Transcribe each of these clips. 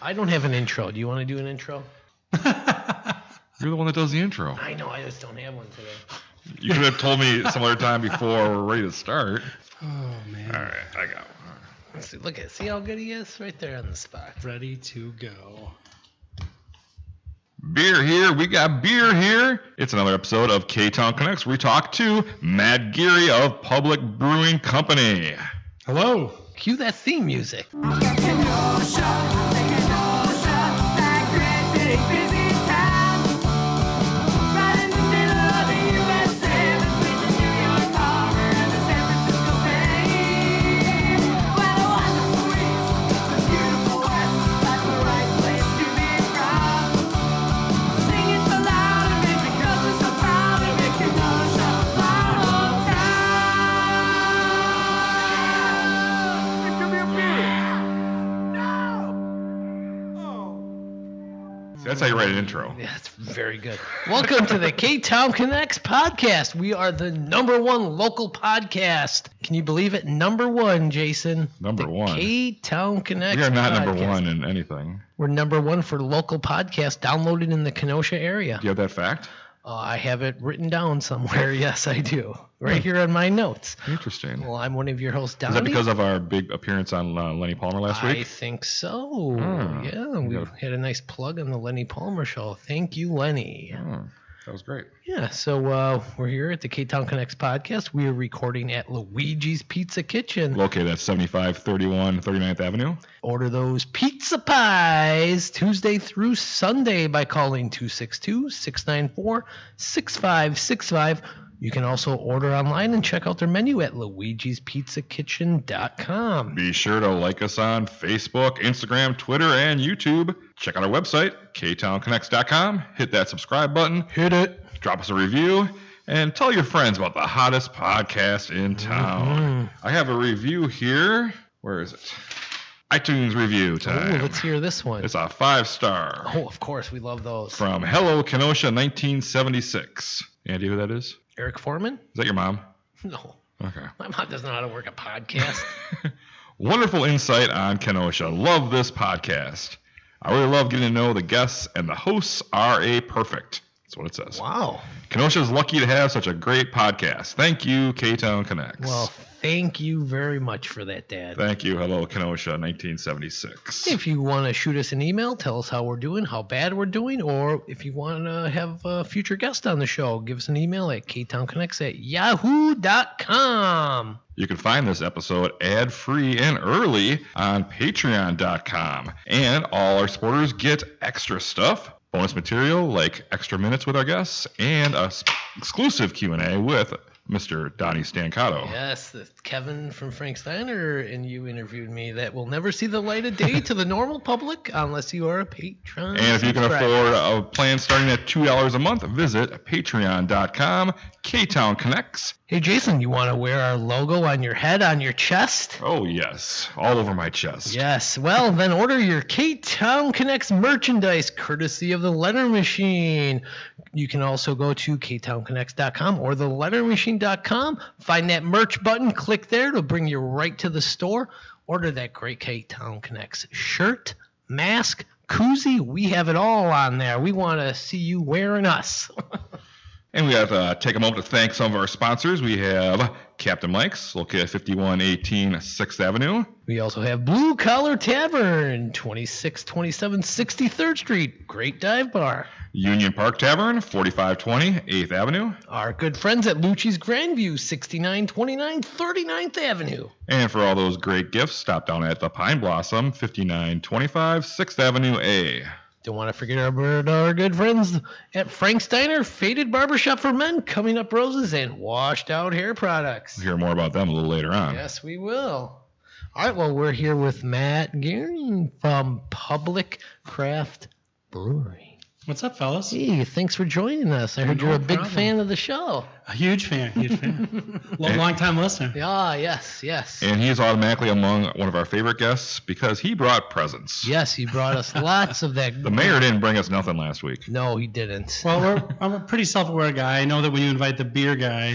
I don't have an intro. Do you want to do an intro? You're the one that does the intro. I know. I just don't have one today. You could have told me some other time before we're ready to start. Oh, man. All right, I got one. Let's see, look at see how good he is right there on the spot. Ready to go. Beer here. We got beer here. It's another episode of Ktown Connects where we talk to Matt Geary of Public Brewing Company. Hello. Cue that theme music. That's how you write an intro. Yeah, that's very good. Welcome to the Ktown Connects Podcast. We are the number one local podcast. Can you believe it? Number one, Jason. Number one. Ktown Connects We are not podcast. number one in anything. We're number one for local podcasts downloaded in the Kenosha area. Do you have that fact? I have it written down somewhere. Yes, I do. Right here on my notes. Interesting. Well, I'm one of your hosts, Donny. Is that because of our big appearance on Lenny Palmer last week? I think so. Yeah, we had a nice plug on the Lenny Palmer show. Thank you, Lenny. That was great. Yeah, so we're here at the Ktown Connects Podcast. We are recording at Luigi's Pizza Kitchen. Located at 7531 39th Avenue. Order those pizza pies Tuesday through Sunday by calling 262-694-6565. You can also order online and check out their menu at luigispizzacitchen.com. Be sure to like us on Facebook, Instagram, Twitter, and YouTube. Check out our website, ktownconnects.com. Hit that subscribe button. Hit it. Drop us a review. And tell your friends about the hottest podcast in town. I have a review here. Where is it? iTunes review time. Oh, let's hear this one. It's a 5-star. Oh, of course. We love those. From Hello Kenosha 1976. Andy, who that is? Eric Foreman? Is that your mom? No. Okay. My mom doesn't know how to work a podcast. Wonderful insight on Kenosha. Love this podcast. I really love getting to know the guests, and the hosts are perfect. That's what it says. Wow. Kenosha is lucky to have such a great podcast. Thank you, Ktown Connects. Well, thank you very much for that, Dad. Thank you. Hello, Kenosha 1976. If you want to shoot us an email, tell us how we're doing, how bad we're doing, or if you want to have a future guest on the show, give us an email at ktownconnects@yahoo.com. You can find this episode ad-free and early on patreon.com. And all our supporters get extra stuff, bonus material like extra minutes with our guests, and a exclusive Q&A with Mr. Donny Stancato. Yes, that's Kevin from Frank Steiner, and you interviewed me. That will never see the light of day to the normal public unless you are a patron. And if you can afford a plan starting at $2 a month, visit patreon.com, Ktown Connects. Hey, Jason, you want to wear our logo on your head, on your chest? Oh, yes. All over my chest. Yes. Well, then order your Ktown Connects merchandise, courtesy of the Letter Machine. You can also go to ktownconnects.com or thelettermachine.com. Find that merch button. Click there. It'll bring you right to the store. Order that great Ktown Connects shirt, mask, koozie. We have it all on there. We want to see you wearing us. And we have to take a moment to thank some of our sponsors. We have Captain Mike's, located at 5118 6th Avenue. We also have Blue Collar Tavern, 2627 63rd Street. Great dive bar. Union Park Tavern, 4520 8th Avenue. Our good friends at Lucci's Grandview, 6929 39th Avenue. And for all those great gifts, stop down at the Pine Blossom, 5925 6th Avenue A. Don't want to forget our good friends at Frank Steiner, Faded Barbershop for Men, Coming Up Roses, and Washed Out Hair Products. We'll hear more about them a little later on. Yes, we will. All right, well, we're here with Matt Geary from Public Craft Brewing What's up, fellas? Hey, thanks for joining us. I heard you're a big problem. fan of the show. A huge fan. Long time listener. Yeah, yes. And he's automatically among one of our favorite guests because he brought presents. Yes, he brought us lots of that. The mayor didn't bring us nothing last week. No, he didn't. Well, I'm a pretty self-aware guy. I know that when you invite the beer guy,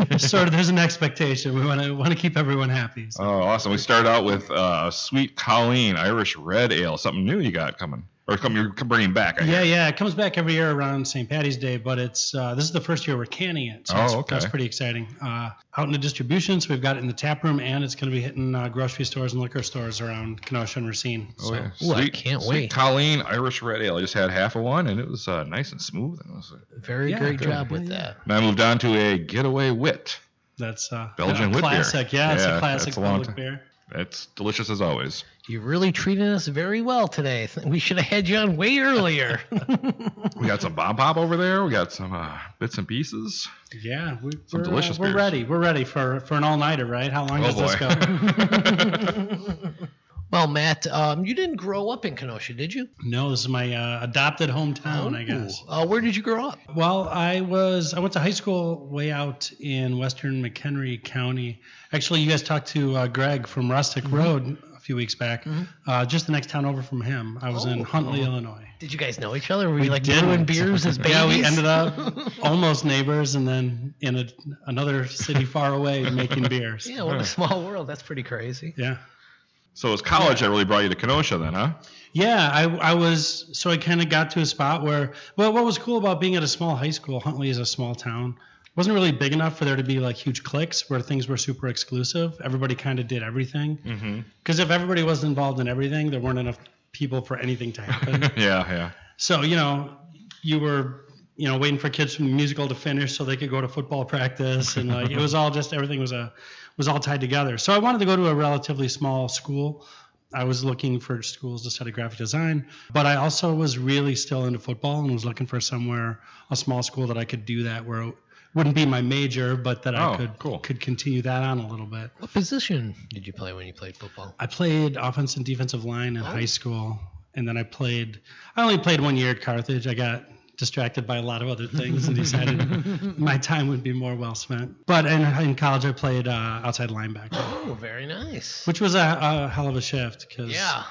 there's an expectation. We want to keep everyone happy. So. Oh, awesome. We started out with Sweet Colleen Irish Red Ale, something new you got coming. Or you're bringing back, I guess. Yeah. It comes back every year around St. Patty's Day, but it's this is the first year we're canning it. So that's pretty exciting. Out in the distribution, so we've got it in the tap room, and it's going to be hitting grocery stores and liquor stores around Kenosha and Racine. Oh, yeah. Ooh, I can't wait. Sweet Colleen Irish Red Ale. I just had half of one, and it was nice and smooth. And it was Great job with that. And I moved on to a Getaway Wit. That's Belgian wit classic. beer. Yeah, it's Yeah, a classic that's a long public time. beer. It's delicious as always. You're really treating us very well today. We should have had you on way earlier. We got some Bomb Pop over there. We got some bits and pieces. Yeah, Some delicious we're beers. ready. We're ready for an all-nighter, right? How long does this go? Well, Matt, you didn't grow up in Kenosha, did you? No, this is my adopted hometown, I guess. Where did you grow up? Well, I went to high school way out in western McHenry County. Actually, you guys talked to Greg from Rustic Road a few weeks back. Just the next town over from him. I was in Huntley, Illinois. Did you guys know each other? Were you like didn't. brewing beers as babies? Yeah, we ended up almost neighbors, and then in another city far away making beers. Yeah, what a small world. That's pretty crazy. Yeah. So it was college that really brought you to Kenosha then, huh? Yeah, I kind of got to a spot where, well, what was cool about being at a small high school, Huntley is a small town, wasn't really big enough for there to be like huge cliques where things were super exclusive. Everybody kind of did everything. Because if everybody was involved in everything, there weren't enough people for anything to happen. Yeah. So, you were, waiting for kids from the musical to finish so they could go to football practice. And like, it was all just, everything was all tied together. So I wanted to go to a relatively small school. I was looking for schools to study graphic design, but I also was really still into football and was looking for a small school that I could do that where it wouldn't be my major, but that I could continue that on a little bit. What position did you play when you played football? I played offense and defensive line in high school, and then I only played 1 year at Carthage. I got distracted by a lot of other things and decided my time would be more well spent. But in college, I played outside linebacker. Oh, very nice. Which was a hell of a shift because, yeah.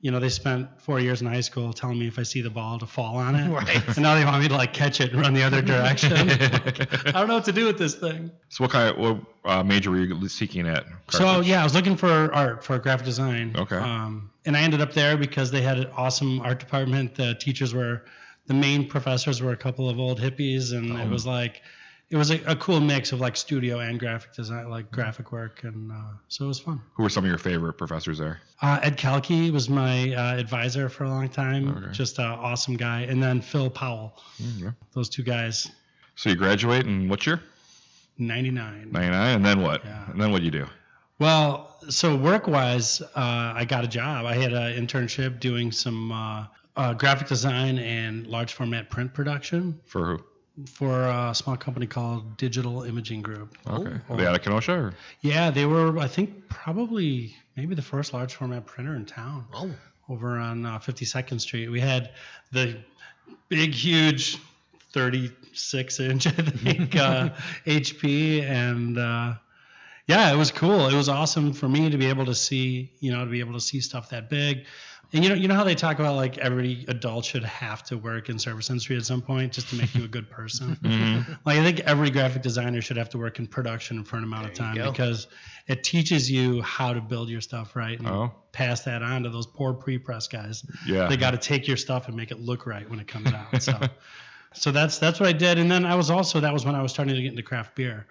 They spent 4 years in high school telling me if I see the ball to fall on it. Right. And now they want me to catch it and run the other direction. I don't know what to do with this thing. So what major were you seeking at? So, I was looking for art, for graphic design. Okay. And I ended up there because they had an awesome art department. The main professors were a couple of old hippies, and it was a cool mix of studio and graphic design, graphic work, and so it was fun. Who were some of your favorite professors there? Ed Kalki was my advisor for a long time, Okay. just an awesome guy, and then Phil Powell. Yeah. Those two guys. So you graduate in what year? 99. 99, and then what? Yeah. And then what do you do? Well, so work-wise, I got a job. I had an internship doing some graphic design and large format print production. For who? For a small company called Digital Imaging Group. Okay. Are they out of Kenosha? Or? Yeah, they were, I think, probably maybe the first large format printer in town. Oh. Over on 52nd Street. We had the big, huge 36-inch, I think, HP. And, it was cool. It was awesome for me to be able to see, stuff that big. And you know how they talk about every adult should have to work in service industry at some point just to make you a good person. I think every graphic designer should have to work in production for an amount of time because it teaches you how to build your stuff right and pass that on to those poor pre-press guys. Yeah. They got to take your stuff and make it look right when it comes out. So that's what I did. And then that was when I was starting to get into craft beer.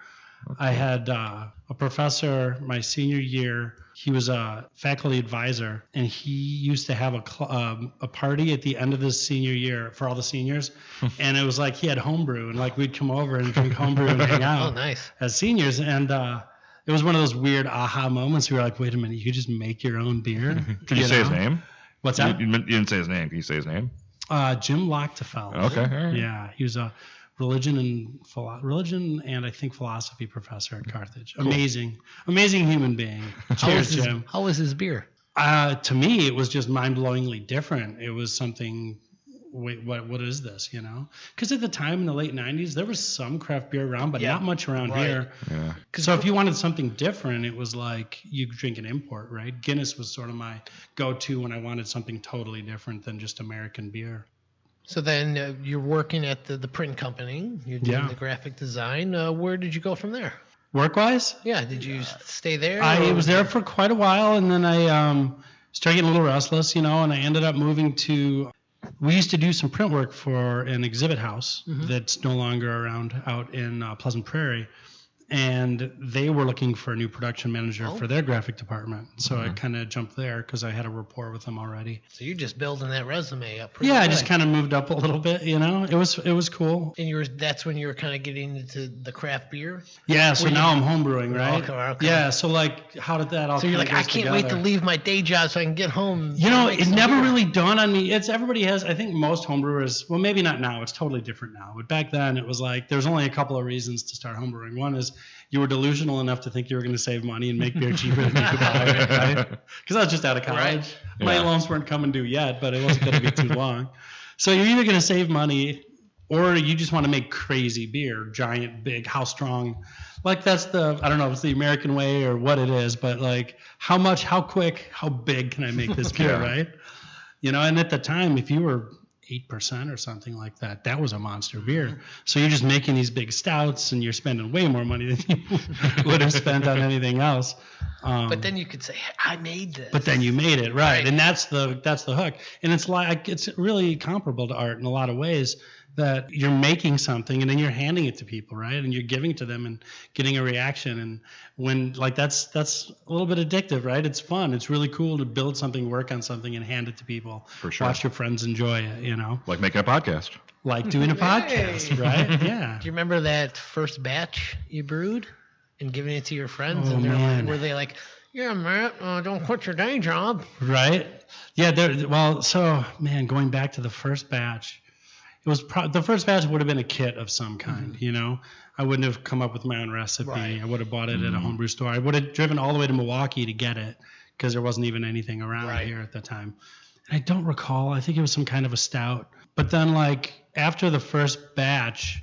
Okay. I had a professor my senior year. He was a faculty advisor, and he used to have a party at the end of his senior year for all the seniors. And it was he had homebrew, and we'd come over and drink homebrew and hang out. Oh, nice. As seniors. And it was one of those weird aha moments. We were like, wait a minute, you could just make your own beer? Can you say his name? What's that? You didn't say his name. Can you say his name? Jim Lochtefeld. Okay. All right. Yeah, he was a religion and I think philosophy professor at Carthage. Cool. Amazing human being. Cheers, Jim. How was his beer? To me, it was just mind-blowingly different. It was something wait, what is this, you know? Because at the time in the late 90s, there was some craft beer around, but not much around here. Yeah. So if you wanted something different, it was like you drink an import, right? Guinness was sort of my go-to when I wanted something totally different than just American beer. So then you're working at the print company. You're doing the graphic design. Where did you go from there? Work-wise? Yeah. Did you stay there? I was there for quite a while, and then I started getting a little restless, you know, and I ended up moving to. We used to do some print work for an exhibit house that's no longer around out in Pleasant Prairie. And they were looking for a new production manager for their graphic department. So I kind of jumped there because I had a rapport with them already. So you're just building that resume up. Yeah, I just kind of moved up a little bit, you know. It was cool. And that's when you were kind of getting into the craft beer? Yeah, so now I'm homebrewing, right? Okay. Yeah, so like how did that all So you're like, I can't wait to together? leave my day job so I can get home. You know, it never really dawned on me. Everybody has, I think most homebrewers, well, maybe not now. It's totally different now. But back then it was like, there's only a couple of reasons to start homebrewing. One is you were delusional enough to think you were going to save money and make beer cheaper than you could buy it, right? Because I was just out of college. Right. My loans weren't coming due yet, but it wasn't going to be too long. So you're either going to save money or you just want to make crazy beer, giant, big, how strong. Like that's I don't know if it's the American way or what it is, but like how much, how quick, how big can I make this beer, right? You know, and at the time, if you were 8% or something like that, that was a monster beer. So you're just making these big stouts and you're spending way more money than you would have spent on anything else. But then you could say, I made this. But then you made it, right? And that's the hook. And it's like it's really comparable to art in a lot of ways, that you're making something and then you're handing it to people, right? And you're giving to them and getting a reaction. And when like that's a little bit addictive, right? It's fun. It's really cool to build something, work on something, and hand it to people. For sure. Watch your friends enjoy it, you know? Like making a podcast. Like doing a podcast, right? Yeah. Do you remember that first batch you brewed and giving it to your friends? Oh, and man. were they like, yeah, Matt, don't quit your day job? Right? Yeah. Well, so, man, going back to the first batch, it was the first batch would have been a kit of some kind, you know. I wouldn't have come up with my own recipe. Right. I would have bought it at a homebrew store. I would have driven all the way to Milwaukee to get it because there wasn't even anything around here at the time. And I don't recall. I think it was some kind of a stout. But then, like, after the first batch,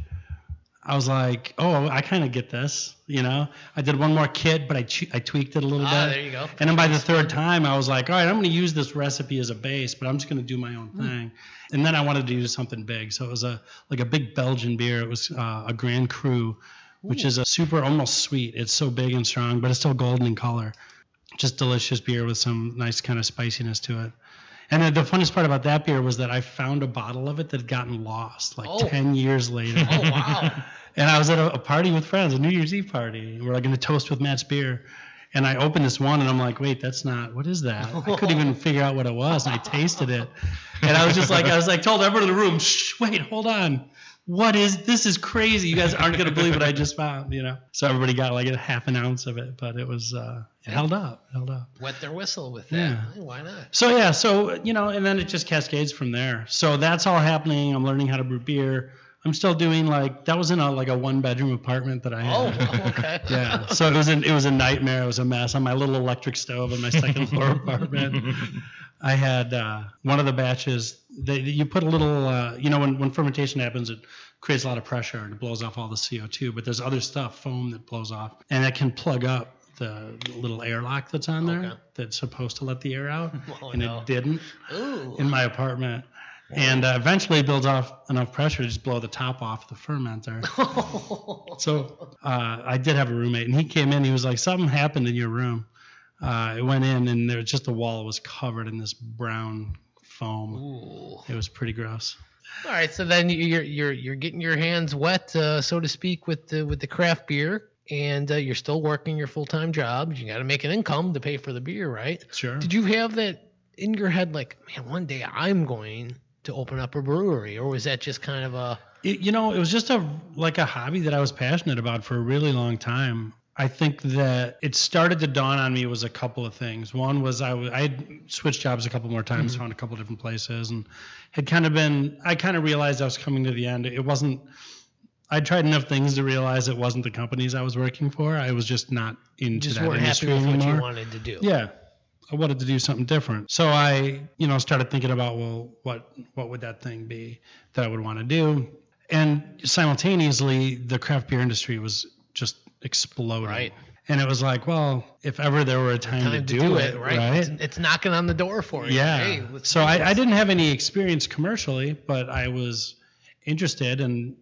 I was like, oh, I kind of get this, you know. I did one more kit, but I tweaked it a little bit. There you go. And then by the third time, I was like, all right, I'm going to use this recipe as a base, but I'm just going to do my own thing. And then I wanted to do something big. So it was a big Belgian beer. It was a Grand Cru, which is a super, almost sweet. It's so big and strong, but it's still golden in color. Just delicious beer with some nice kind of spiciness to it. And then the funniest part about that beer was that I found a bottle of it that had gotten lost 10 years later. Oh, wow. And I was at a party with friends, a New Year's Eve party. We're going to toast with Matt's beer. And I opened this one, and I'm like, wait, that's not, what is that? I couldn't even figure out what it was, and I tasted it. And I was like, told everyone in the room, shh, wait, hold on. This is crazy. You guys aren't going to believe what I just found, you know? So everybody got like a half an ounce of it, but it was, it held up. Wet their whistle with that. Yeah. Hey, why not? So, you know, and then it just cascades from there. So that's all happening. I'm learning how to brew beer. I'm still doing that was in a 1-bedroom apartment that I had. Oh, okay. Yeah. So it was a nightmare. It was a mess on my little electric stove in my second floor apartment. I had one of the batches. You put a little, you know, when fermentation happens, it creates a lot of pressure and it blows off all the CO2. But there's other stuff, foam that blows off, and it can plug up the little airlock that's on there that's supposed to let the air out, it didn't in my apartment. And eventually it builds off enough pressure to just blow the top off the fermenter. So I did have a roommate, and he came in. He was like, something happened in your room. It went in, and there was just the wall was covered in this brown foam. Ooh. It was pretty gross. All right, so then you're getting your hands wet, so to speak, with the craft beer, and you're still working your full-time job. You got to make an income to pay for the beer, right? Sure. Did you have that in your head, like, man, one day I'm going to open up a brewery, or was that just kind of it was just a hobby that I was passionate about for a really long time. I think that it started to dawn on me was a couple of things. One was I had switched jobs a couple more times, found a couple of different places, and I kind of realized I was coming to the end. It wasn't, I'd tried enough things to realize it wasn't the companies I was working for. I was just not into that industry anymore. Happy with what you wanted to do. Yeah. I wanted to do something different. So I, started thinking about, well, what would that thing be that I would want to do? And simultaneously, the craft beer industry was just exploding. Right. And it was like, well, if ever there were a time to do it, right? It's knocking on the door for you. Yeah. Hey, so I didn't have any experience commercially, but I was interested. And,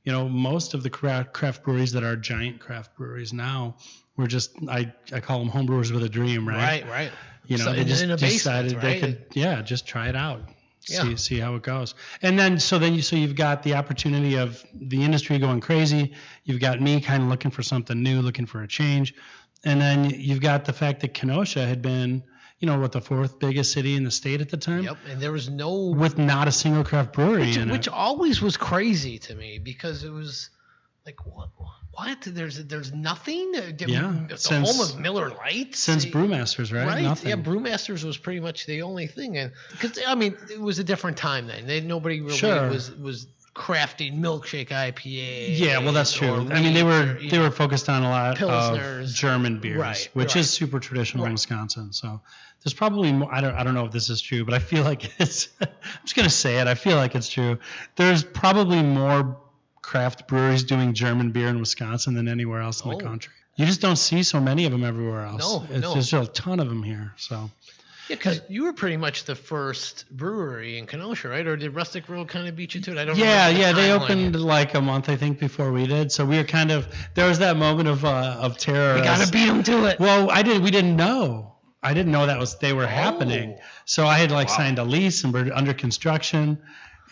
most of the craft breweries that are giant craft breweries now were just, I call them homebrewers with a dream, right? Right. They just decided they could, just try it out. See how it goes. And then you've got the opportunity of the industry going crazy. You've got me kind of looking for something new, looking for a change. And then you've got the fact that Kenosha had been, the fourth biggest city in the state at the time. Yep. And there was with not a single craft brewery in it. Which always was crazy to me because it was like, what? There's nothing? It's the home of Miller Lite? Since Brewmasters, right? Right. Nothing. Yeah, Brewmasters was pretty much the only thing. Because, it was a different time then. Nobody really was crafting milkshake IPA. Yeah, well, that's true. They were focused on a lot of German beers, which is super traditional in Wisconsin. So there's probably more. I don't know if this is true, but I feel like it's. I'm just gonna say it. I feel like it's true. There's probably more craft breweries doing German beer in Wisconsin than anywhere else in the country. You just don't see so many of them everywhere else. There's a ton of them here. So. Yeah, because you were pretty much the first brewery in Kenosha, right? Or did Rustic Road kind of beat you to it? I don't know. Yeah, they opened like a month, I think, before we did. So we were kind of, there was that moment of terror. We got to beat them to it. Well, we didn't know. I didn't know they were happening. So I had signed a lease and we're under construction.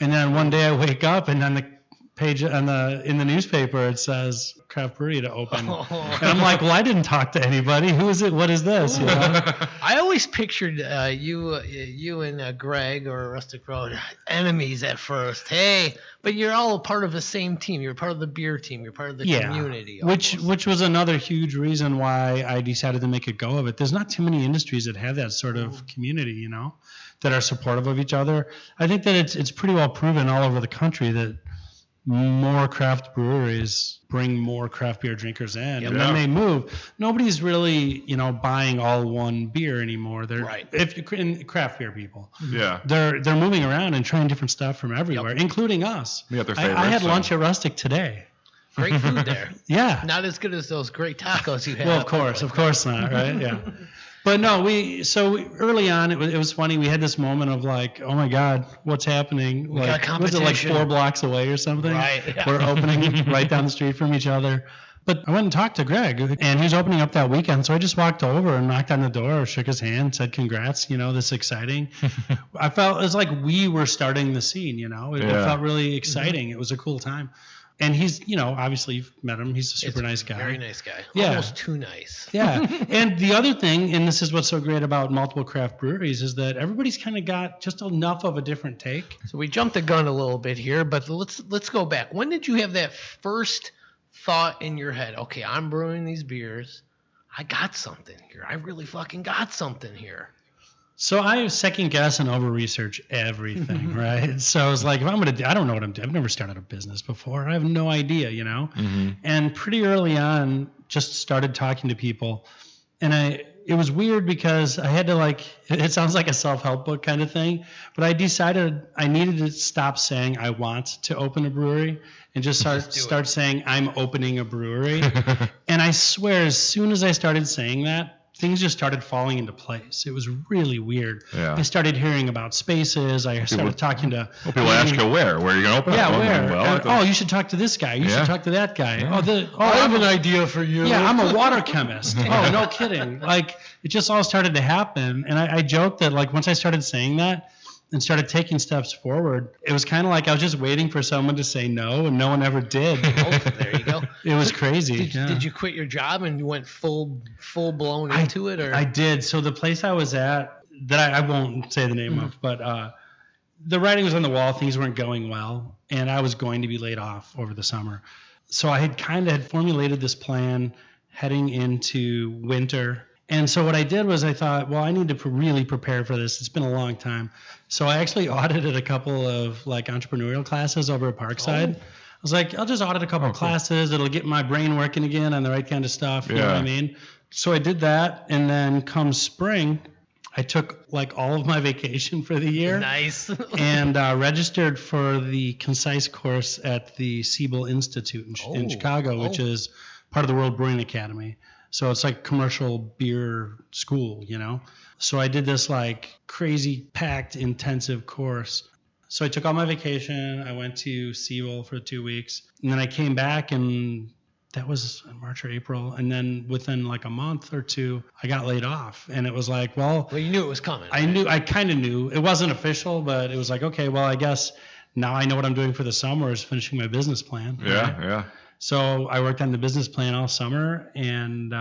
And then one day I wake up and on the page in the newspaper it says craft brewery to open. And I'm like, well, I didn't talk to anybody. Who is it? What is this? I always pictured you and Greg or Rustic Road enemies at first. Hey, but you're all a part of the same team. You're part of the beer team. You're part of the community. Which was another huge reason why I decided to make a go of it. There's not too many industries that have that sort of community, that are supportive of each other. I think that it's pretty well proven all over the country that more craft breweries bring more craft beer drinkers in, and then they move. Nobody's really, buying all one beer anymore. They're if you craft beer people, they're moving around and trying different stuff from everywhere, including us. I had lunch at Rustic today. Great food there. Yeah, not as good as those great tacos you had. Well, of course not, right? Yeah. But no, so early on, it was funny. We had this moment of like, oh my God, what's happening? We got competition. Was it like 4 blocks away or something? Right. Yeah. We're opening right down the street from each other. But I went and talked to Greg, and he was opening up that weekend. So I just walked over and knocked on the door, shook his hand, said, congrats, this is exciting. I felt it was like we were starting the scene, It felt really exciting. It was a cool time. And he's, obviously you've met him. He's a super nice guy. Very nice guy. Yeah. Almost too nice. Yeah. And the other thing, and this is what's so great about multiple craft breweries, is that everybody's kind of got just enough of a different take. So we jumped the gun a little bit here, but let's go back. When did you have that first thought in your head? Okay, I'm brewing these beers. I got something here. I really fucking got something here. So I second guess and over research everything, right? So I was like, if I'm going to, I don't know what I'm doing. I've never started a business before. I have no idea, Mm-hmm. And pretty early on, just started talking to people. And it was weird because I had to it sounds like a self-help book kind of thing, but I decided I needed to stop saying I want to open a brewery and just start saying I'm opening a brewery. And I swear, as soon as I started saying that, things just started falling into place. It was really weird. Yeah. I started hearing about spaces. I started talking to people ask you where are you going to open? Where? You should talk to this guy. You should talk to that guy. Yeah. I have an idea for you. Yeah, I'm a water chemist. Oh, no kidding. It just all started to happen. And I joked that once I started saying that and started taking steps forward, it was kind of like I was just waiting for someone to say no, and no one ever did. Oh, there you go. It was crazy. Did you quit your job and you went full blown into it? Or I did. So the place I was at, that I won't say the name of, but the writing was on the wall. Things weren't going well, and I was going to be laid off over the summer. So I had formulated this plan heading into winter. And so what I did was I thought, well, I need to really prepare for this. It's been a long time. So I actually audited a couple of entrepreneurial classes over at Parkside. I was like, I'll just audit a couple of classes. It'll get my brain working again on the right kind of stuff. You know what I mean? So I did that. And then come spring, I took like all of my vacation for the year. Nice. And registered for the concise course at the Siebel Institute in Chicago, which is part of the World Brewing Academy. So it's like commercial beer school, you know? So I did this like crazy packed intensive course. So I took all my vacation. I went to Siebel for 2 weeks, and then I came back, and that was in March or April. And then within like a month or two, I got laid off. And it was like, well, you knew it was coming. I kind of knew. It wasn't official, but it was like, okay, well, I guess now I know what I'm doing for the summer is finishing my business plan. Yeah, right? yeah. So I worked on the business plan all summer and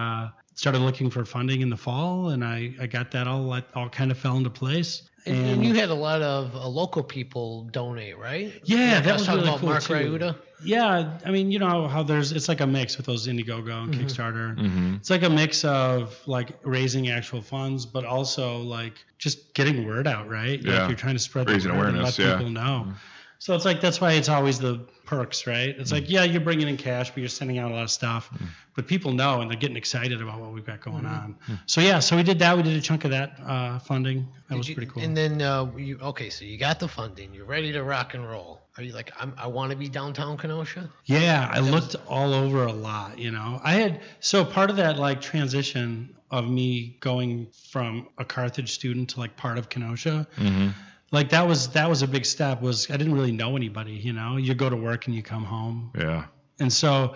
started looking for funding in the fall. And I got that all kind of fell into place. And you had a lot of local people donate, right? Yeah, that was talking really about cool Mark too. Ryuta. Yeah, I mean, you know how it's like a mix with those Indiegogo and Kickstarter. Mm-hmm. It's like a mix of like raising actual funds, but also like just getting word out, right? Yeah. Like you're trying to spread Raising the word and let awareness, yeah. people know. Mm-hmm. So it's like that's why it's always the perks, right? It's like, yeah, you're bringing in cash, but you're sending out a lot of stuff. But people know and they're getting excited about what we've got going on. So yeah, so we did that. We did a chunk of that funding. That was pretty cool. And then so you got the funding. You're ready to rock and roll. Are you like, I want to be downtown Kenosha? Yeah, I looked all over a lot, you know. So part of that like transition of me going from a Carthage student to like part of Kenosha, like that was a big step. Was I didn't really know anybody, you know. You go to work and you come home. Yeah. And so,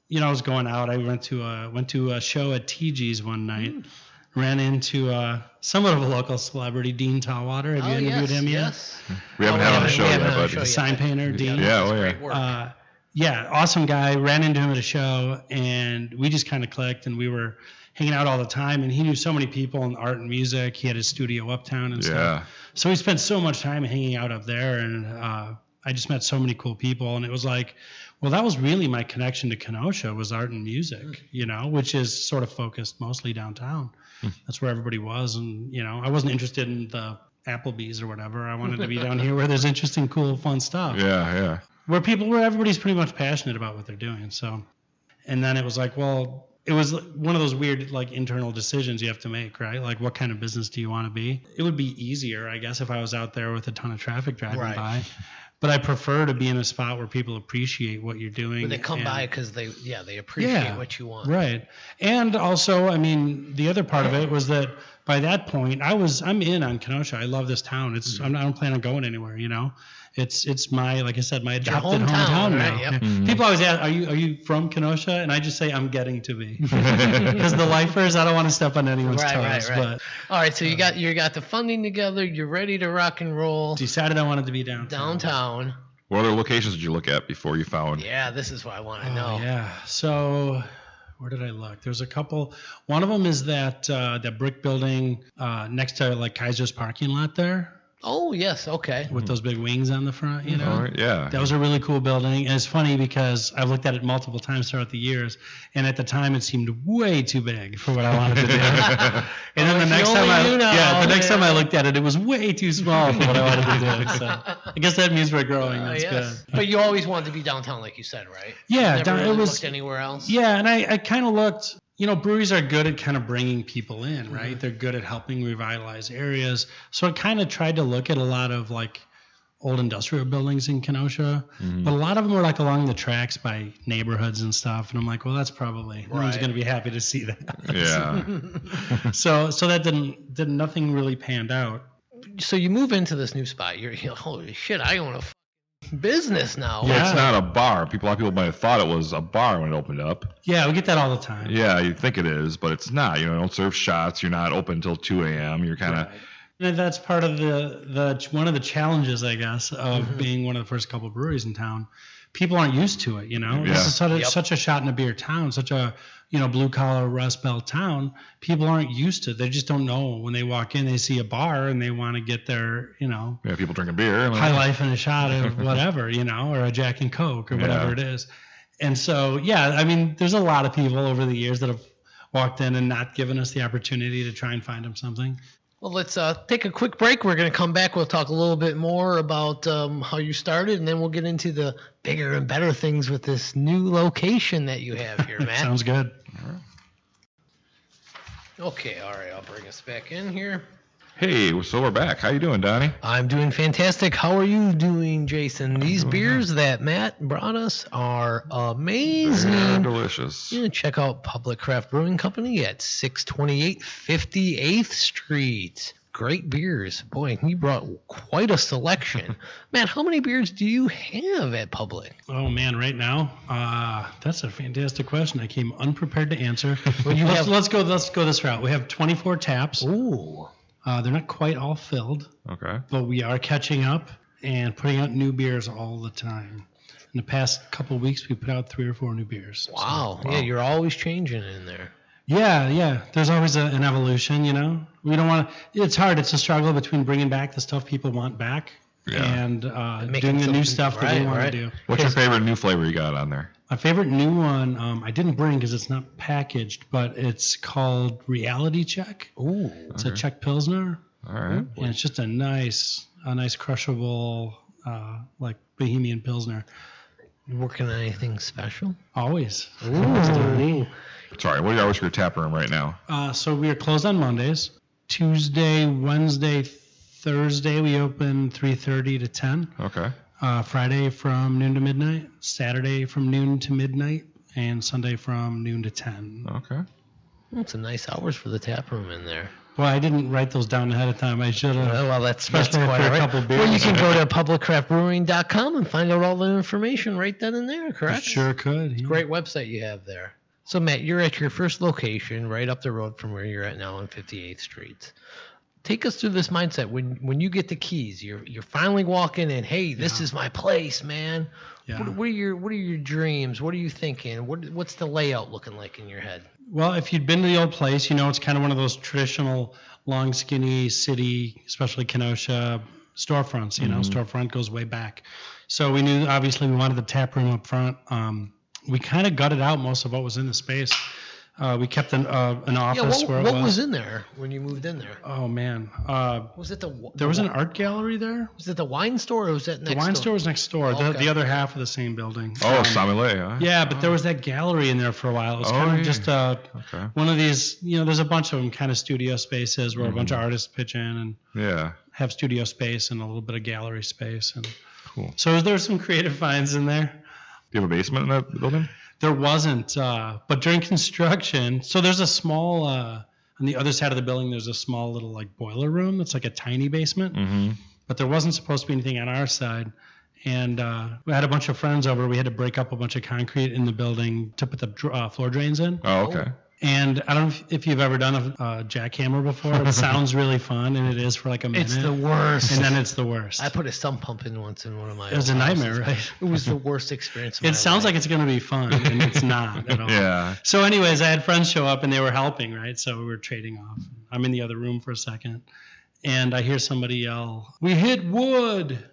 you know, I was going out. I went to a show at TG's one night. Ran into somewhat of a local celebrity, Dean Tallwater. Have you interviewed him yet? Yes. We haven't had on the show yet, but The sign painter, Dean. Yeah, Yeah, awesome guy. Ran into him at a show, and we just kind of clicked, and we were hanging out all the time. And he knew so many people in art and music. He had his studio uptown and stuff. So we spent so much time hanging out up there, and I just met so many cool people. And it was like, well, that was really my connection to Kenosha was art and music, you know, which is sort of focused mostly downtown. That's where everybody was. And, you know, I wasn't interested in the Applebee's or whatever. I wanted to be down here where there's interesting, cool, fun stuff. Yeah. Where everybody's pretty much passionate about what they're doing. So, and then it was like, well, it was one of those weird, like, internal decisions you have to make, right? Like, what kind of business do you want to be? It would be easier, I guess, if I was out there with a ton of traffic driving by. But I prefer to be in a spot where people appreciate what you're doing. Where they come by because they appreciate what you want. Right. And also, I mean, the other part of it was that by that point, I'm in on Kenosha. I love this town. I don't plan on going anywhere, you know. It's my, like I said, my adopted hometown now. Right? Yep. People always ask, are you from Kenosha? And I just say I'm getting to be. Because the lifers, I don't want to step on anyone's toes. Right. But all right, so you got the funding together, you're ready to rock and roll. Decided I wanted to be downtown. What other locations did you look at before you found? Yeah, this is what I want to know. Yeah. So where did I look? There's a couple. One of them is that brick building next to like Kaiser's parking lot there. Oh, yes. Okay. With those big wings on the front, you know? Oh, yeah. That was a really cool building. And it's funny because I've looked at it multiple times throughout the years. And at the time, it seemed way too big for what I wanted to do. And then the next time I looked at it, it was way too small for what I wanted to do. So I guess that means we're growing. That's good. But you always wanted to be downtown, like you said, right? Yeah. Never really looked anywhere else? Yeah. And I kind of looked. You know, breweries are good at kind of bringing people in, right? Mm-hmm. They're good at helping revitalize areas. So I kind of tried to look at a lot of like old industrial buildings in Kenosha, but a lot of them were like along the tracks by neighborhoods and stuff. And I'm like, well, that's probably no one's going to be happy to see that. Yeah. so that nothing really panned out. So you move into this new spot. You're holy shit, I own a business now. Yeah, it's not a bar. A lot of people might have thought it was a bar when it opened up. Yeah, we get that all the time. Yeah, you think it is, but it's not. You know, don't serve shots. You're not open until 2 a.m. You're kind of. And that's part of the one of the challenges, I guess, of being one of the first couple breweries in town. People aren't used to it, you know. Yeah. This is such a shot in a beer town, such a blue collar Rust Belt town. People aren't used to it. They just don't know. When they walk in, they see a bar and they want to get their, Yeah, people drinking beer. High Life and a shot of whatever, or a Jack and Coke or whatever it is. And so, yeah, I mean, there's a lot of people over the years that have walked in and not given us the opportunity to try and find them something. Well, let's take a quick break. We're going to come back. We'll talk a little bit more about how you started, and then we'll get into the bigger and better things with this new location that you have here, Matt. Sounds good. Okay, all right. I'll bring us back in here. Hey, so we're back. How you doing, Donny? I'm doing fantastic. How are you doing, Jason? These beers that Matt brought us are amazing. They're delicious. You can check out Public Craft Brewing Company at 628 58th Street. Great beers. Boy, he brought quite a selection. Matt, how many beers do you have at Public? Oh, man, right now? That's a fantastic question. I came unprepared to answer. Well, let's go this route. We have 24 taps. Ooh. They're not quite all filled, Okay. but we are catching up and putting out new beers all the time. In the past couple of weeks, we put out 3 or 4 new beers. Wow. Yeah, you're always changing in there. Yeah. There's always an evolution, you know. We don't want to. It's hard. It's a struggle between bringing back the stuff people want back and doing the new stuff that we want to do. What's your favorite new flavor you got on there? My favorite new one, I didn't bring because it's not packaged, but it's called Reality Check. Ooh. It's a Czech Pilsner, All right. and it's just a nice crushable, like Bohemian Pilsner. You working on anything special? Always. Ooh. Sorry, what are your hours for your tap room right now? So we are closed on Mondays. Tuesday, Wednesday, Thursday, we open 3:30 to 10. Okay. Friday from noon to midnight. Saturday from noon to midnight. And Sunday from noon to 10. Okay. That's a nice hours for the tap room in there. Well, I didn't write those down ahead of time. I should have. Well, that's Especially quite after all a right. couple beers. Well, you can go to publiccraftbrewing.com and find out all the information right then and there, correct? Sure could. Yeah. Great website you have there. So, Matt, you're at your first location right up the road from where you're at now on 58th Street. Take us through this mindset. When you get the keys, you're finally walking in, hey, this is my place, man. Yeah. What are your dreams? What are you thinking? What's the layout looking like in your head? Well, if you'd been to the old place, you know it's kind of one of those traditional long, skinny city, especially Kenosha storefronts. You know, storefront goes way back. So we knew, obviously, we wanted the tap room up front. We kind of gutted out most of what was in the space. We kept an office where it was. What was in there when you moved in there? Oh, man. Was it There was an art gallery there. Was it the wine store or was that next door? The wine store was next door, Okay. the other half of the same building. Oh, Sommelier, huh? Yeah, but there was that gallery in there for a while. It was kind of just one of these, you know, there's a bunch of them kind of studio spaces where a bunch of artists pitch in and have studio space and a little bit of gallery space. And Cool. So there's some creative finds in there. Do you have a basement in that building? There wasn't, but during construction, so there's a small, on the other side of the building, there's a small little like boiler room. It's like a tiny basement, but there wasn't supposed to be anything on our side. And we had a bunch of friends over. We had to break up a bunch of concrete in the building to put the floor drains in. Oh, okay. And I don't know if you've ever done a jackhammer before. It sounds really fun, and it is for like a minute. It's the worst. And then it's the worst. I put a stump pump in once in one of my. It was a nightmare, right? It was the worst experience of my It sounds life. like it's going to be fun, and it's not at all. Yeah. So anyways, I had friends show up, and they were helping, right? So we were trading off. I'm in the other room for a second, and I hear somebody yell, "We hit wood!"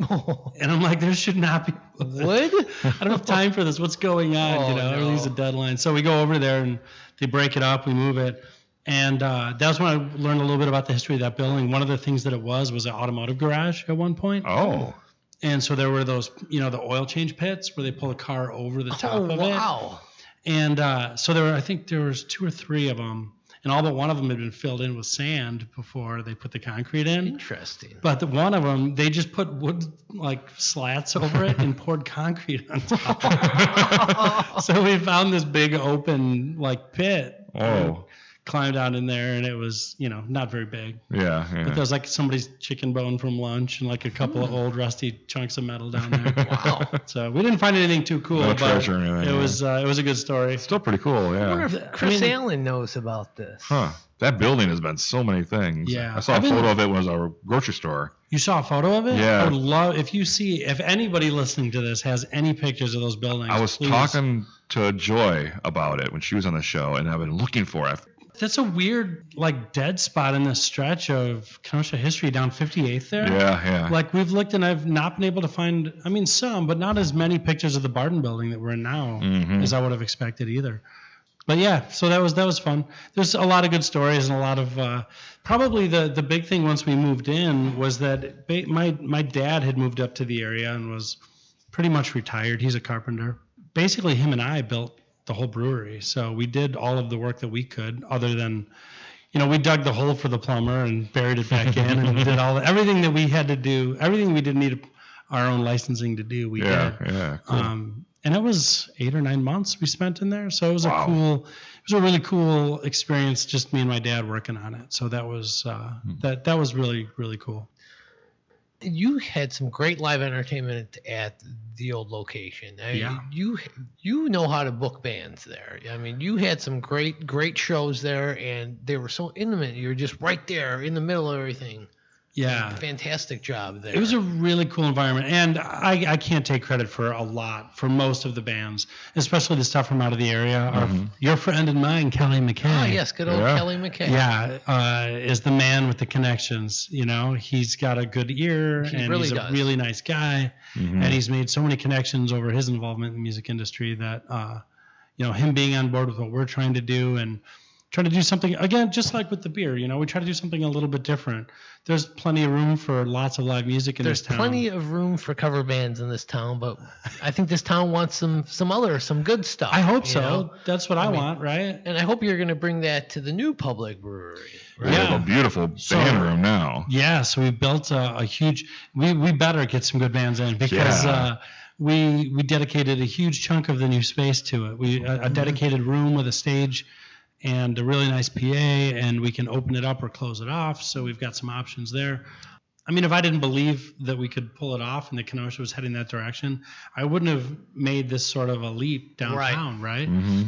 And I'm like, there should not be wood. I don't have time for this. What's going on? Oh, no. Everything's a deadline. So we go over there and they break it up. We move it. And that was when I learned a little bit about the history of that building. One of the things that it was an automotive garage at one point. Oh. And so there were those, the oil change pits where they pull a car over the top of it. Wow. And so I think there was 2 or 3 of them. And all but one of them had been filled in with sand before they put the concrete in. Interesting. But one of them, they just put wood like slats over it and poured concrete on top. So we found this big open like pit. Oh. Climbed down in there, and it was, not very big. Yeah. But there was like somebody's chicken bone from lunch and like a couple of old rusty chunks of metal down there. Wow. So we didn't find anything too cool. No but treasure or anything, It was a good story. Still pretty cool, I wonder yeah. if Chris Allen knows about this. Huh. That building has been so many things. Yeah. I saw a photo of it when it was a grocery store. You saw a photo of it? Yeah. I would love if anybody listening to this has any pictures of those buildings. I was please. talking to Joy about it when she was on the show, and I've been looking for it. That's a weird like dead spot in the stretch of Kenosha history down 58th there. Yeah. Like we've looked and I've not been able to find, some, but not as many pictures of the Barton building that we're in now as I would have expected either. But yeah, so that was fun. There's a lot of good stories and a lot of probably the big thing once we moved in was that my dad had moved up to the area and was pretty much retired. He's a carpenter. Basically, him and I built the whole brewery. So we did all of the work that we could, other than, we dug the hole for the plumber and buried it back in and did everything that we had to do, everything we didn't need our own licensing to do, we did. Yeah, cool. And it was 8 or 9 months we spent in there. So it was a really cool experience, just me and my dad working on it. So that was that was really, really cool. You had some great live entertainment at the old location. You know how to book bands there. I mean, you had some great shows there, and they were so intimate. You're just right there in the middle of everything. Yeah. Fantastic job there. It was a really cool environment. And I can't take credit for most of the bands, especially the stuff from out of the area. Your friend and mine, Kelly McKay. Oh, yes, good old Kelly McKay. Yeah, is the man with the connections. He's got a good ear, he's a really nice guy. And he's made so many connections over his involvement in the music industry that, him being on board with what we're trying to do and trying to do something, again, just like with the beer, we try to do something a little bit different. There's plenty of room for lots of live music in this town. There's plenty of room for cover bands in this town, but I think this town wants some good stuff. I hope so. That's what I want, right? And I hope you're going to bring that to the new public brewery. Right? We have a beautiful band room now. Yeah, so we built a huge, we better get some good bands in because we dedicated a huge chunk of the new space to it. A dedicated room with a stage and a really nice PA, and we can open it up or close it off. So we've got some options there. I mean, if I didn't believe that we could pull it off and that Kenosha was heading that direction, I wouldn't have made this sort of a leap downtown, right? Mm-hmm.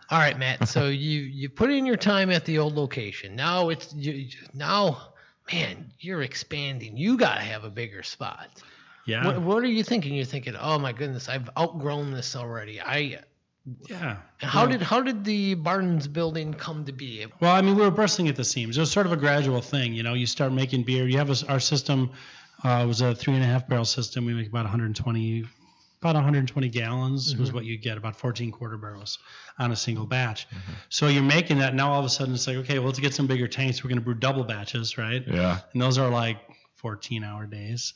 All right, Matt. So you put in your time at the old location. Now man, you're expanding. You got to have a bigger spot. Yeah. What are you thinking? You're thinking, oh my goodness, I've outgrown this already. Yeah. How did the Barnes building come to be? Well, I mean, we were bursting at the seams. It was sort of a gradual thing. You start making beer. You have our system was a 3.5 barrel system. We make about 120 gallons was what you get, about 14 quarter barrels on a single batch. So you're making that. Now all of a sudden it's like, okay, well, let's get some bigger tanks. We're going to brew double batches, right? Yeah. And those are like 14-hour days.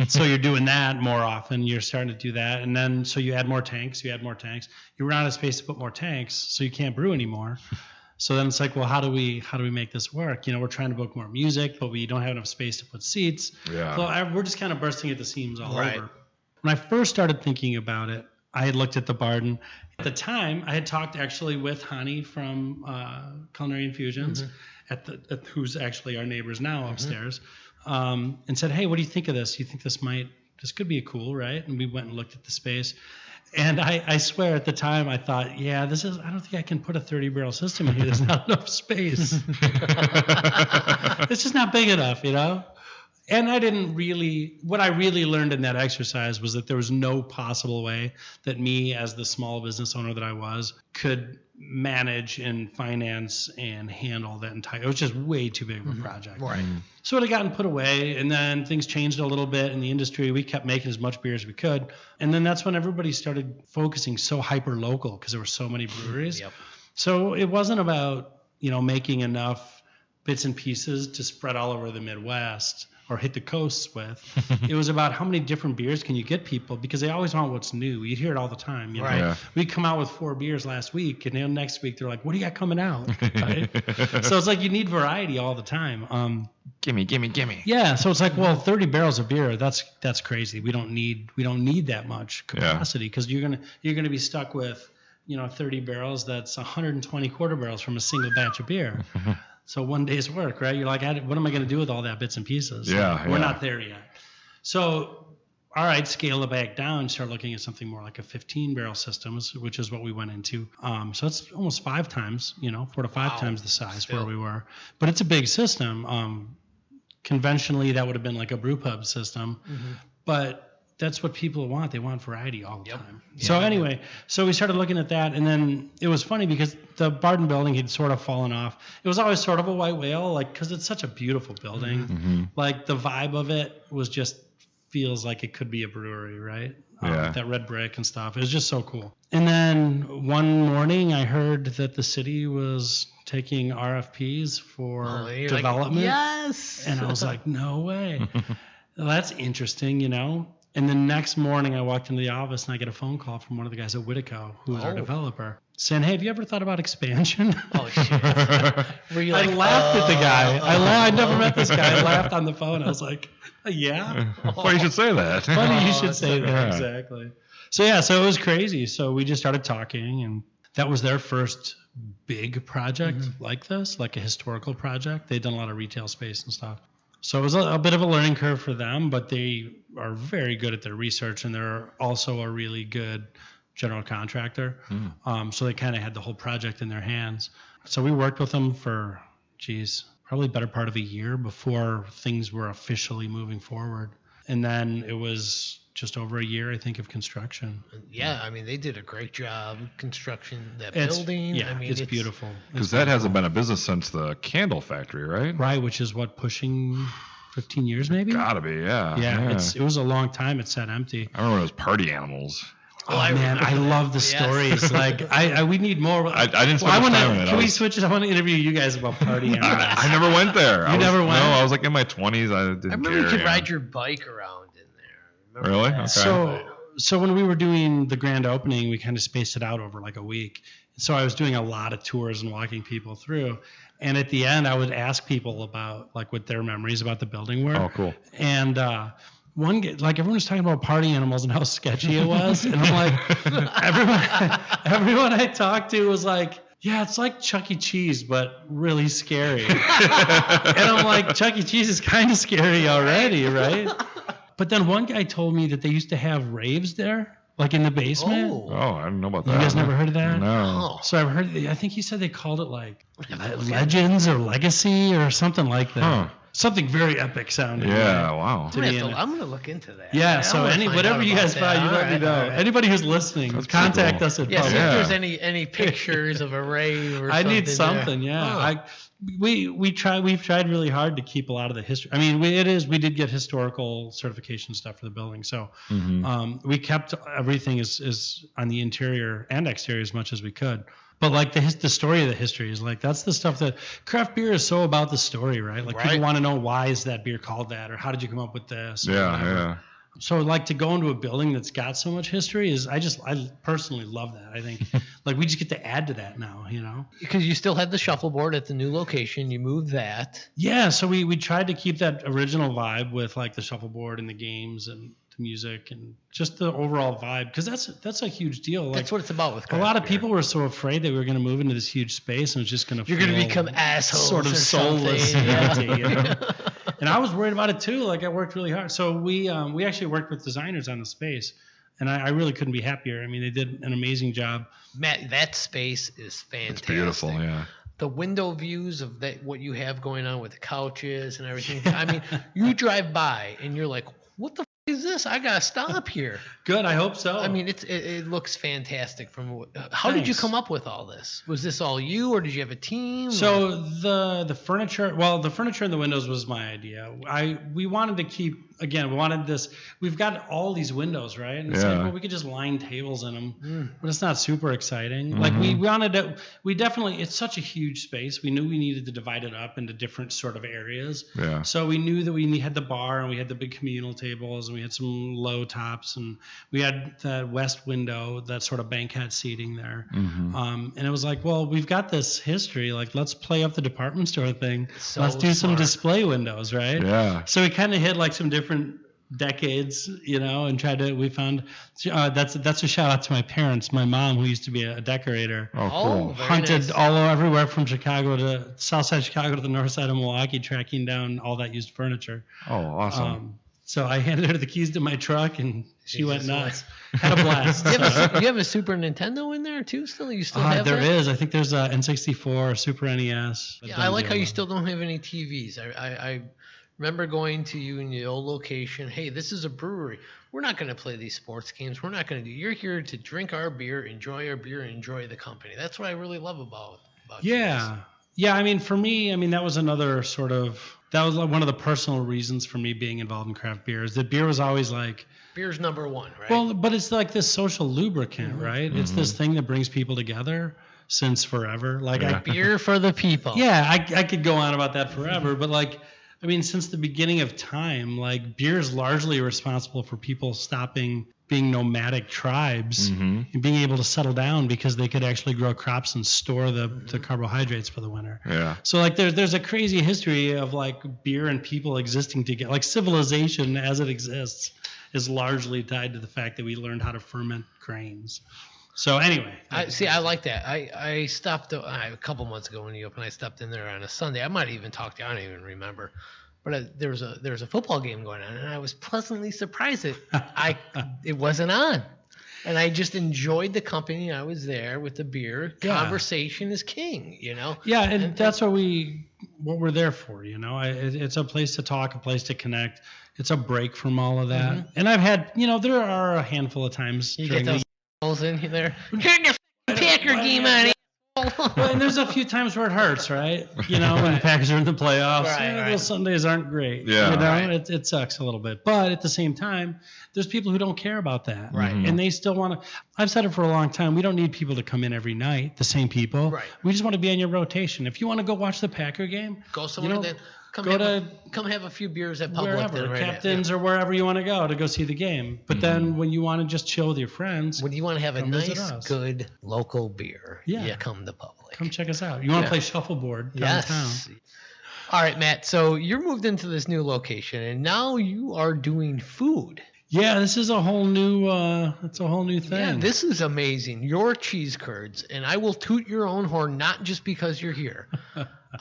So you're doing that more often. You're starting to do that. And then so you add more tanks. You run out of space to put more tanks, so you can't brew anymore. So then it's like, well, how do we make this work? We're trying to book more music, but we don't have enough space to put seats. Yeah. So we're just kind of bursting at the seams all Right. over. When I first started thinking about it, I had looked at the Barden. At the time, I had talked actually with Hani from Culinary Infusions, who's actually our neighbors now upstairs, and said, hey, what do you think of this? You think this could be cool, right? And we went and looked at the space. And I swear at the time I thought, I don't think I can put a 30-barrel system in here. There's not enough space. It's just not big enough, And what I really learned in that exercise was that there was no possible way that me, as the small business owner that I was, could manage and finance and handle that entire. It was just way too big of a project. Right. So it had gotten put away, and then things changed a little bit in the industry. We kept making as much beer as we could, and then that's when everybody started focusing so hyper local because there were so many breweries. Yep. So it wasn't about making enough bits and pieces to spread all over the Midwest or hit the coasts with. It was about how many different beers can you get people, because they always want what's new. You'd hear it all the time. Right. Yeah. We come out with 4 beers last week, and then next week they're like, what do you got coming out? Right? So it's like you need variety all the time. Gimme. Yeah, so it's like, well, 30 barrels of beer, that's crazy. We don't need that much capacity, because you're gonna be stuck with 30 barrels. That's 120 quarter barrels from a single batch of beer. So one day's work, right? You're like, what am I going to do with all that bits and pieces? Yeah. We're not there yet. So, all right, scale it back down, start looking at something more like a 15-barrel system, which is what we went into. So it's almost 5 times, 4 to 5 times the size where we were. But it's a big system. Conventionally, that would have been like a brew pub system. But that's what people want. They want variety all the time. Yeah. So anyway, so we started looking at that, and then it was funny because the Barden building had sort of fallen off. It was always sort of a white whale, because it's such a beautiful building. Like the vibe of it was just feels like it could be a brewery, right? That red brick and stuff. It was just so cool. And then one morning I heard that the city was taking RFPs for development. Like, yes. And I was like, no way. Well, that's interesting, And the next morning I walked into the office and I get a phone call from one of the guys at Whiskers, who is our developer. saying, "Hey, have you ever thought about expansion?" Oh shit! Were you I like, laughed at the guy. I never met this guy. I laughed on the phone. I was like, "Yeah." Well, you should say that. Funny you should say that. Yeah. Exactly. So yeah, so it was crazy. So we just started talking, and that was their first big project like this, like a historical project. They'd done a lot of retail space and stuff. So it was a bit of a learning curve for them, but they are very good at their research, and they're also a really good general contractor. So they kind of had the whole project in their hands. So we worked with them for, probably better part of a year before things were officially moving forward. And then it was just over a year, I think, of construction. Yeah, I mean, they did a great job construction that building. Yeah, I mean, it's beautiful. Because that hasn't been a business since the candle factory, right? Right, which is what, pushing 15 years maybe? Gotta be, yeah. Yeah. It was a long time. It sat empty. I remember when it was Party Animals. Oh, man, I love the stories. Like, we need more. I didn't spend much time on it. Can we switch it? I want to interview you guys about Party Animals. I never went there. You never went? No, I was like in my 20s. I didn't care. I remember you could ride your bike around in there. Remember Really? that? Okay. So when we were doing the grand opening, we kind of spaced it out over like a week. So I was doing a lot of tours and walking people through. And at the end, I would ask people about like what their memories about the building were. Oh, cool. And everyone was talking about Party Animals and how sketchy it was. And I'm like, everyone I talked to was like, yeah, it's like Chuck E. Cheese, but really scary. And I'm like, Chuck E. Cheese is kind of scary already, right? But then one guy told me that they used to have raves there, like in the basement. Oh. I didn't know about that. You guys never heard of that? No. Oh. So I've heard, I think he said they called it like Legends or Legacy or something like that. Huh. Something very epic sounding. Yeah, wow. I'm gonna look into that. Yeah, I so wanna find whatever out you about guys that. find, you All let me right, know. all right. Anybody who's listening, That's contact cool. us at Yeah, see Public. if Yeah. there's any pictures of a rave or I something. need something, there. yeah. Oh. We've tried really hard to keep a lot of the history. I mean, we did get historical certification stuff for the building, so we kept everything is on the interior and exterior as much as we could. But like the story of the history is like, that's the stuff that craft beer is so about, the story, right? Like people want to know, why is that beer called that, or how did you come up with this? Yeah. So like to go into a building that's got so much history I personally love that. I think like we just get to add to that now, you know? Because you still had the shuffleboard at the new location. You moved that. Yeah, so we tried to keep that original vibe with like the shuffleboard and the games and the music and just the overall vibe, because that's a huge deal. Like, That's what it's about with a craft lot of beer. people were so afraid that we were going to move into this huge space and it was just going to You're going to become assholes sort of or soulless something. entity, you know? And I was worried about it too. Like I worked really hard. So we actually worked with designers on the space, and I really couldn't be happier. I mean, they did an amazing job. Matt, that space is fantastic. It's beautiful, yeah. The window views of that, what you have going on with the couches and everything. I mean, you drive by and you're like, what the is this? I gotta stop here. Good, I hope so. I mean, it looks fantastic. How did you Thanks. come up with all this? Was this all you, or did you have a team? So the furniture, the furniture in the windows was my idea. We wanted to keep, again, we wanted this. We've got all these windows, right? And it's like, well, we could just line tables in them, but it's not super exciting. Like we wanted to. We definitely. It's such a huge space. We knew we needed to divide it up into different sort of areas. Yeah. So we knew that we had the bar and we had the big communal tables and we had some low tops and we had the west window, that sort of banquet seating there. And it was like, well, we've got this history. Like, let's play up the department store thing. So let's do some smart. display windows, right? Yeah. So we kind of hit like some different decades, you know, and we found that's a shout out to my parents. My mom, who used to be a decorator, Oh, cool. very hunted nice. everywhere from Chicago to south side Chicago to the north side of Milwaukee, tracking down all that used furniture. Oh, awesome. So I handed her the keys to my truck, and she went Jesus, nuts. Had a blast. You have a Super Nintendo in there too? Still, you still have There that? is. I think there's a N64, Super NES. Yeah, I like how you still don't have any TVs. I remember going to you in the old location. Hey, this is a brewery. We're not going to play these sports games. We're not going to do. You're here to drink our beer, enjoy our beer, and enjoy the company. That's what I really love about you guys. Yeah. I mean, for me, that was another sort of. That was like one of the personal reasons for me being involved in craft beer. Is that beer was always like. Beer's number one, right? Well, but it's like this social lubricant, right? It's this thing that brings people together since forever. Like beer for the people. Yeah, I could go on about that forever, but like, since the beginning of time, like beer is largely responsible for people stopping being nomadic tribes and being able to settle down because they could actually grow crops and store the carbohydrates for the winter. Yeah. So like there's a crazy history of like beer and people existing together. Like civilization as it exists is largely tied to the fact that we learned how to ferment grains. So anyway, I like that. I stopped a couple months ago when you opened. I stopped in there on a Sunday. I might have even talked to you. I don't even remember. But there was a football game going on, and I was pleasantly surprised that it wasn't on. And I just enjoyed the company. I was there with the beer. Yeah. Conversation is king, you know. Yeah, and that's what we're there for, you know. It's a place to talk, a place to connect. It's a break from all of that. Mm-hmm. And I've had, you know, there are a handful of times you get those in there. Turn your Packer game on. Well, and there's a few times where it hurts, right? You know, when the Packers are in the playoffs, those Sundays aren't great. Yeah, you know, it sucks a little bit. But at the same time, there's people who don't care about that. Right. And they still want to. I've said it for a long time. We don't need people to come in every night, the same people. Right. We just want to be on your rotation. If you want to go watch the Packer game, go somewhere, you know, then come have a few beers at Public. Wherever, Captain's or wherever you want to go see the game. But then when you want to just chill with your friends. When you want to have a nice, good local beer, you come to Public. Come check us out. You want to play shuffleboard downtown. Yes. All right, Matt. So you're moved into this new location, and now you are doing food. Yeah, this is a whole new. It's a whole new thing. Yeah, this is amazing. Your cheese curds, and I will toot your own horn, not just because you're here.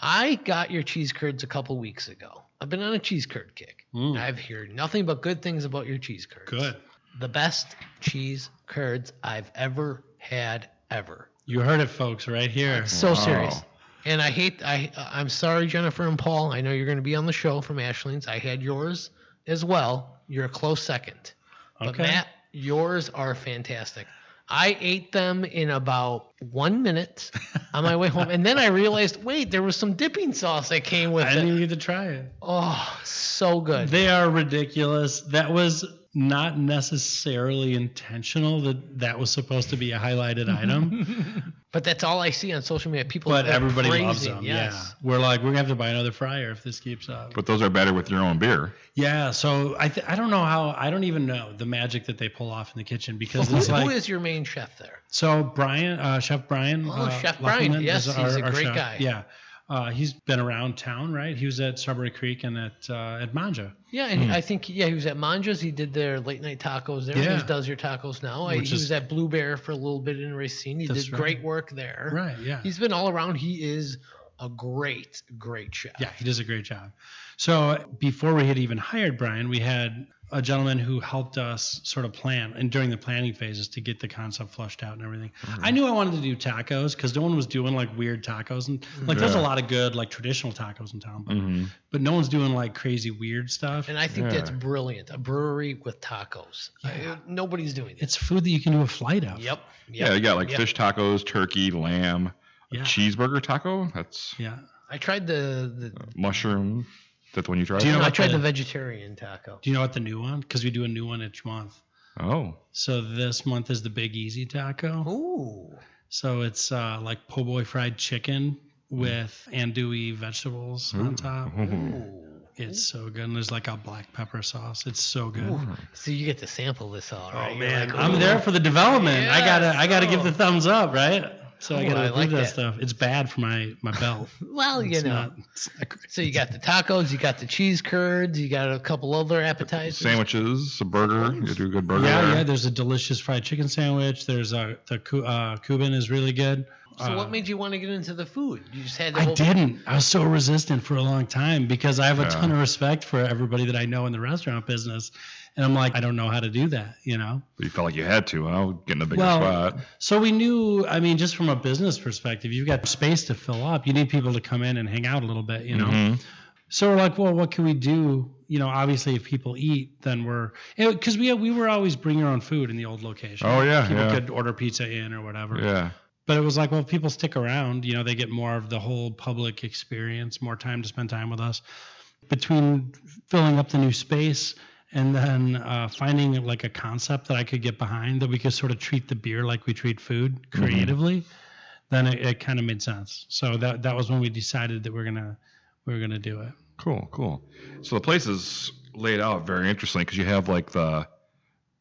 I got your cheese curds a couple weeks ago. I've been on a cheese curd kick. I've heard nothing but good things about your cheese curds. Good. The best cheese curds I've ever had, ever. You heard it, folks, right here. So serious. And I'm sorry, Jennifer and Paul. I know you're going to be on the show from Ashley's. I had yours as well. You're a close second. But Matt, yours are fantastic. I ate them in about 1 minute on my way home. And then I realized, wait, there was some dipping sauce that came with it. I didn't even get to try it. Oh, so good. They are ridiculous. That was not necessarily intentional that was supposed to be a highlighted item. But that's all I see on social media. People But everybody loves them. Yes. Yeah. We're like, we're going to have to buy another fryer if this keeps up. But those are better with your own beer. Yeah. So I don't know I don't even know the magic that they pull off in the kitchen because who is your main chef there? So Brian, Chef Brian. Oh, Chef Brian. Yes, he's a great chef. guy. Yeah. He's been around town, right? He was at Strawberry Creek and at Manja. Yeah, and I think he was at Manja's. He did their late night tacos there. Yeah. He does your tacos now. He was at Blue Bear for a little bit in Racine. He did great work there. Right, yeah. He's been all around. He is a great chef. Yeah, he does a great job. So before we had even hired Brian, we had a gentleman who helped us sort of plan, and during the planning phases to get the concept flushed out and everything. Mm-hmm. I knew I wanted to do tacos because no one was doing like weird tacos, and like there's a lot of good like traditional tacos in town, but no one's doing like crazy weird stuff. And I think that's brilliant. A brewery with tacos. Nobody's doing that. It's food that you can do a flight of. Yep. Yeah, you got like fish tacos, turkey, lamb, a cheeseburger taco. That's I tried the mushroom. That's the one you tried? I tried the vegetarian taco. Do you know what the new one? Because we do a new one each month. Oh. So this month is the Big Easy taco. Ooh. So it's like po' boy fried chicken with andouille vegetables on top. Ooh. It's so good. And there's like a black pepper sauce. It's so good. Ooh. So you get to sample this all, right? Oh man, like, I'm there for the development. Yes. I gotta give the thumbs up, right? So I gotta do that stuff. It's bad for my belt. Well, you know. So you got the tacos, you got the cheese curds, you got a couple other appetizers. Sandwiches, a burger. You do a good burger. Yeah. There's a delicious fried chicken sandwich. There's the Cuban is really good. So what made you want to get into the food? You just had to. I didn't. I was so resistant for a long time because I have a ton of respect for everybody that I know in the restaurant business. And I'm like, I don't know how to do that, you know? But you felt like you had to, huh? Getting a bigger spot. So we knew, I mean, just from a business perspective, you've got space to fill up. You need people to come in and hang out a little bit, you know? Mm-hmm. So we're like, well, what can we do? You know, obviously if people eat, then because we were always bring your own food in the old location. Oh, yeah. People could order pizza in or whatever. Yeah. But it was like, well, if people stick around, you know, they get more of the whole public experience, more time to spend time with us. Between filling up the new space and then finding like a concept that I could get behind that we could sort of treat the beer like we treat food creatively, then it kind of made sense. So that was when we decided that we were gonna do it. Cool. So the place is laid out very interestingly because you have like the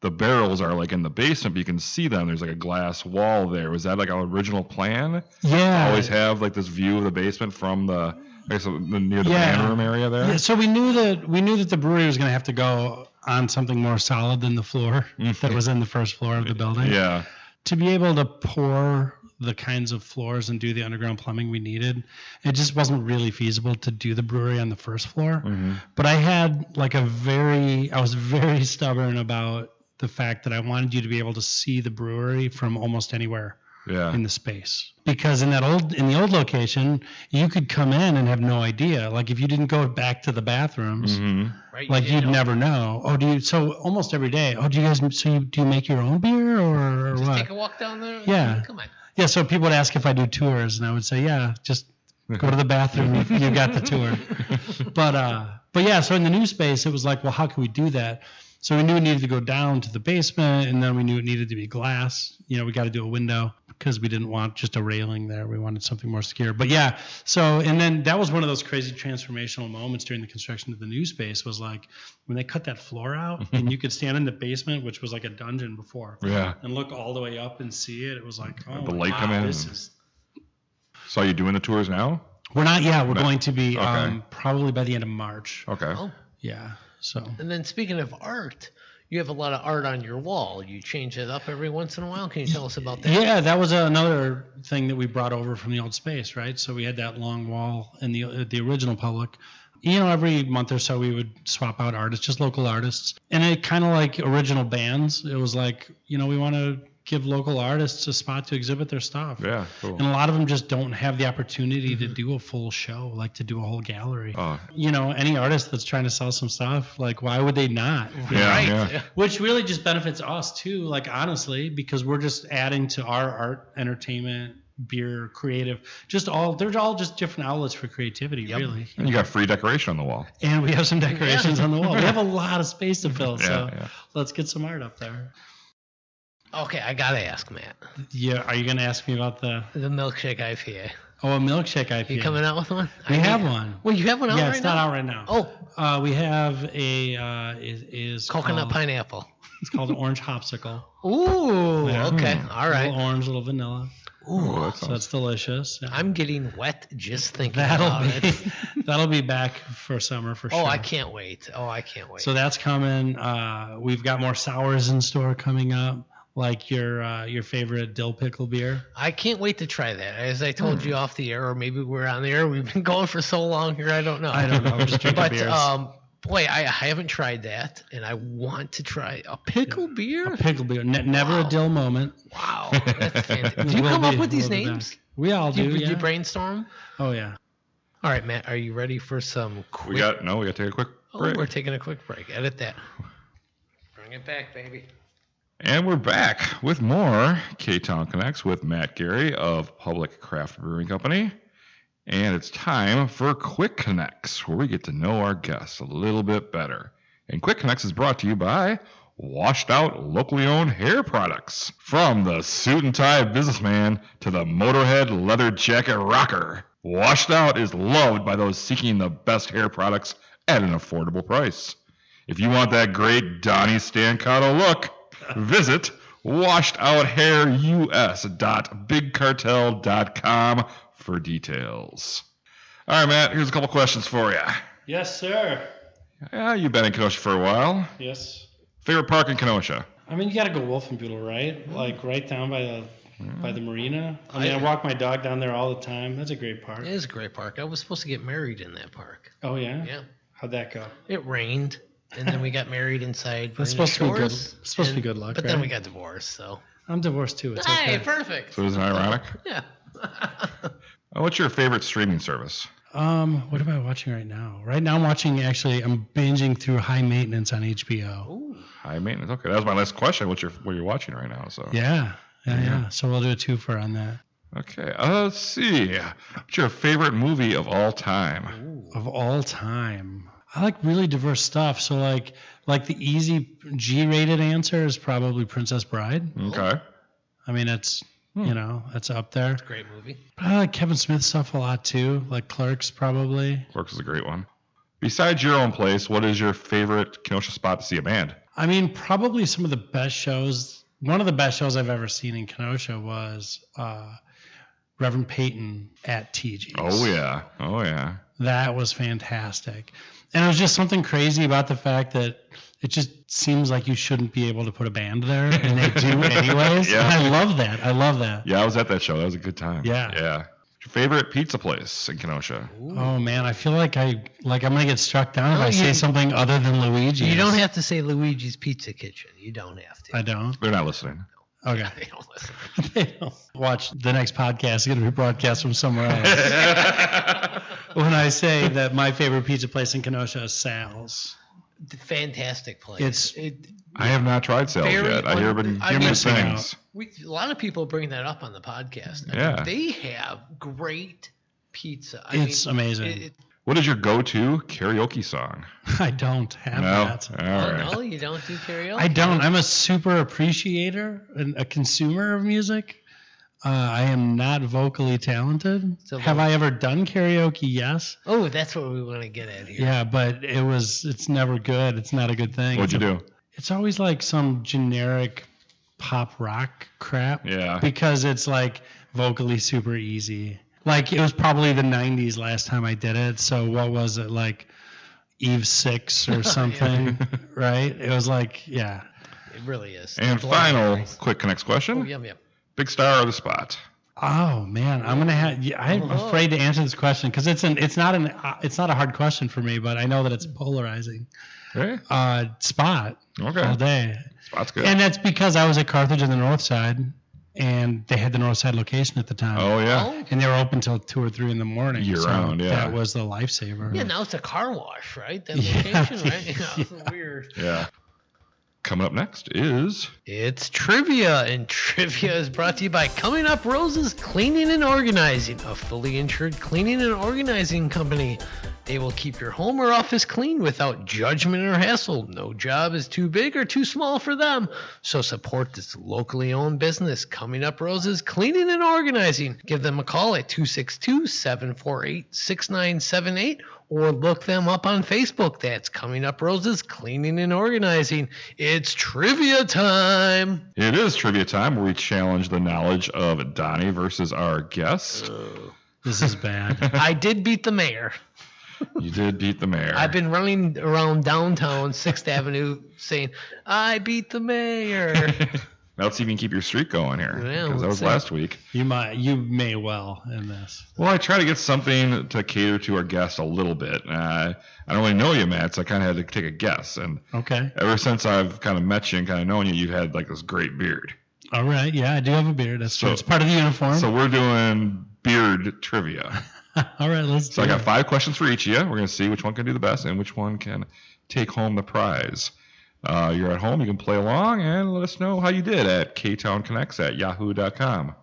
the barrels are like in the basement, but you can see them. There's like a glass wall there. Was that like our original plan? Yeah. To always have like this view of the basement from near the band room area there. Yeah. So we knew that the brewery was going to have to go on something more solid than the floor that was in the first floor of the building. Yeah. To be able to pour the kinds of floors and do the underground plumbing we needed, it just wasn't really feasible to do the brewery on the first floor. Mm-hmm. But I had like I was very stubborn about the fact that I wanted you to be able to see the brewery from almost anywhere in the space. Because in the old location, you could come in and have no idea. Like if you didn't go back to the bathrooms, Right, like you'd never know. Oh, do you? So almost every day. Oh, do you guys? So do you make your own beer or Just what? take a walk down there. Yeah. Come on. Yeah. So people would ask if I do tours, and I would say, yeah, just go to the bathroom. You got the tour. But yeah. So in the new space, it was like, well, how can we do that? So we knew it needed to go down to the basement, and then we knew it needed to be glass. You know, we got to do a window because we didn't want just a railing there. We wanted something more secure. But yeah, so, and then that was one of those crazy transformational moments during the construction of the new space was like when they cut that floor out and you could stand in the basement, which was like a dungeon before, and look all the way up and see it. It was like, oh, the light wow, come in. is... So are you doing the tours now? We're not, we're going to be probably by the end of March. Okay. Oh. Yeah, so. And then speaking of art, you have a lot of art on your wall. You change it up every once in a while. Can you tell us about that? Yeah, that was another thing that we brought over from the old space, right? So we had that long wall in the original Public. You know, every month or so we would swap out artists, just local artists. And it kind of like original bands. It was like, you know, we want to give local artists a spot to exhibit their stuff. Yeah, cool. And a lot of them just don't have the opportunity to do a full show, like to do a whole gallery. Oh. You know, any artist that's trying to sell some stuff, like why would they not? Yeah. Which really just benefits us too, like honestly, because we're just adding to our art, entertainment, beer, creative, they're all just different outlets for creativity, really. And you got free decoration on the wall. And we have some decorations on the wall. We have a lot of space to fill, so let's get some art up there. Okay, I gotta ask Matt. Yeah, are you gonna ask me about the milkshake IPA? Oh, a milkshake IPA. You coming out with one? We have one. Well, you have one out right now? Yeah, it's not out right now. Oh. We have is coconut pineapple. It's called an orange hopsicle. Ooh, okay. All right. Little orange, little vanilla. Ooh, so that's delicious. Yeah. I'm getting wet just thinking about it. That'll be back for summer for sure. Oh, I can't wait. So that's coming. We've got more sours in store coming up. Like your favorite dill pickle beer. I can't wait to try that. As I told you off the air, or maybe we're on the air. We've been going for so long here. I don't know. We're just drinking beers. Boy, I haven't tried that, and I want to try a pickle beer. A pickle beer. Never a dill moment. Wow, that's fantastic. Do you come up with these names? We all do. Do you brainstorm? Oh yeah. All right, Matt. Are you ready for some quick? We got to take a quick break. We're taking a quick break. Edit that. Bring it back, baby. And we're back with more Ktown Connects with Matt Geary of Public Craft Brewing Company. And it's time for Quick Connects, where we get to know our guests a little bit better. And Quick Connects is brought to you by washed out, locally owned hair products. From the suit and tie businessman to the Motorhead leather jacket rocker, Washed Out is loved by those seeking the best hair products at an affordable price. If you want that great Donny Stancato look, visit washedouthairs.bigcartel.com for details. All right, Matt, here's a couple questions for you. Yes, sir. Yeah, you've been in Kenosha for a while. Yes. Favorite park in Kenosha? I mean, you got to go Wolfenbüttel, right? Like right down by the marina. I mean, I walk my dog down there all the time. That's a great park. It is a great park. I was supposed to get married in that park. Oh, yeah? Yeah. How'd that go? It rained, and then we got married inside. That's supposed to be good. It's supposed to be good luck, But right? then we got divorced, so. I'm divorced too. It's okay. Hey, perfect. So isn't it ironic? Yeah. What's your favorite streaming service? What am I watching right now? Right now I'm binging through High Maintenance on HBO. Ooh. High Maintenance. Okay, that was my last question. What you're watching right now? So. Yeah. So we'll do a twofer on that. Okay. Let's see. What's your favorite movie of all time? Ooh. Of all time. I like really diverse stuff. So like the easy G-rated answer is probably Princess Bride. Okay. I mean, it's that's up there. It's a great movie. But I like Kevin Smith stuff a lot too. Like Clerks, probably. Clerks is a great one. Besides your own place, what is your favorite Kenosha spot to see a band? I mean, probably some of the best shows. One of the best shows I've ever seen in Kenosha was Reverend Peyton at TG's. Oh yeah. That was fantastic. And it was just something crazy about the fact that it just seems like you shouldn't be able to put a band there, and they do anyways. Yeah. I love that. Yeah, I was at that show. That was a good time. Yeah. Your favorite pizza place in Kenosha? Oh man, I feel like I'm gonna get struck down if I say something other than Luigi. You don't have to say Luigi's Pizza Kitchen. You don't have to. I don't. They're not listening. Okay. They don't listen. They don't. Watch the next podcast. It's gonna be broadcast from somewhere else. When I say that my favorite pizza place in Kenosha is Sal's. Fantastic place. I have not tried Sal's yet. I hear good things. A lot of people bring that up on the podcast. Yeah. They have great pizza. It's amazing. What is your go-to karaoke song? I don't have that. All right. No, you don't do karaoke? I don't. I'm a super appreciator and a consumer of music. I am not vocally talented. So have I ever done karaoke? Yes. Oh, that's what we want to get at here. Yeah, but it's never good. It's not a good thing. What'd you do? It's always like some generic pop rock crap. Yeah. Because it's like vocally super easy. Like it was probably the 90s last time I did it. So what was it, like Eve 6 or something, right? It was like, yeah. It really is. And final quick Connects question. Oh, yum. Big star or the spot? Oh man, I'm gonna have. I'm afraid to answer this question because it's not a hard question for me, but I know that it's polarizing. Okay. Spot. Okay. All day. Spot's good. And that's because I was at Carthage on the north side, and they had the north side location at the time. Oh yeah. And they were open till 2 or 3 in the morning. Year round, yeah. That was the lifesaver. Yeah, now it's a car wash, right? That location, right? It's weird. Yeah. Coming up next is... It's Trivia, and Trivia is brought to you by Coming Up Roses Cleaning and Organizing, a fully insured cleaning and organizing company. They will keep your home or office clean without judgment or hassle. No job is too big or too small for them. So support this locally owned business, Coming Up Roses Cleaning and Organizing. Give them a call at 262-748-6978 or look them up on Facebook. That's Coming Up Roses Cleaning and Organizing. It's trivia time. It is trivia time where we challenge the knowledge of Donny versus our guest. This is bad. I did beat the mayor. You did beat the mayor. I've been running around downtown 6th Avenue saying, I beat the mayor. Now let's see if you can keep your streak going here. Yeah, Because that was last week. You may well in this. Well, I try to get something to cater to our guest a little bit. I don't really know you, Matt, so I kind of had to take a guess. And okay. Ever since I've kind of met you and kind of known you, you've had like this great beard. All right. Yeah, I do have a beard. That's true. It's part of the uniform. So we're doing beard trivia. All right, let's do it. So I got 5 questions for each of you. We're going to see which one can do the best and which one can take home the prize. You're at home. You can play along and let us know how you did at Ktown Connects at yahoo.com.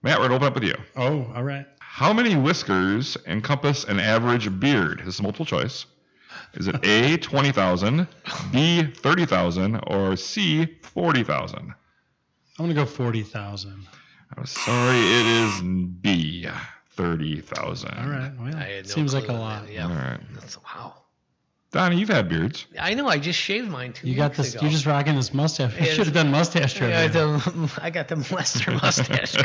Matt, we're going to open up with you. Oh, all right. How many whiskers encompass an average beard? This is multiple choice. Is it A, 20,000, B, 30,000, or C, 40,000? I'm going to go 40,000. I'm sorry, it is B, 30,000. All right. Well, I had no seems like a clue on lot. that. Yeah. All right. Wow. Donny, you've had beards. I know. I just shaved mine 2 You weeks got this. ago. You're just rocking this mustache. You should have done mustache trivia. I got the Lester mustache.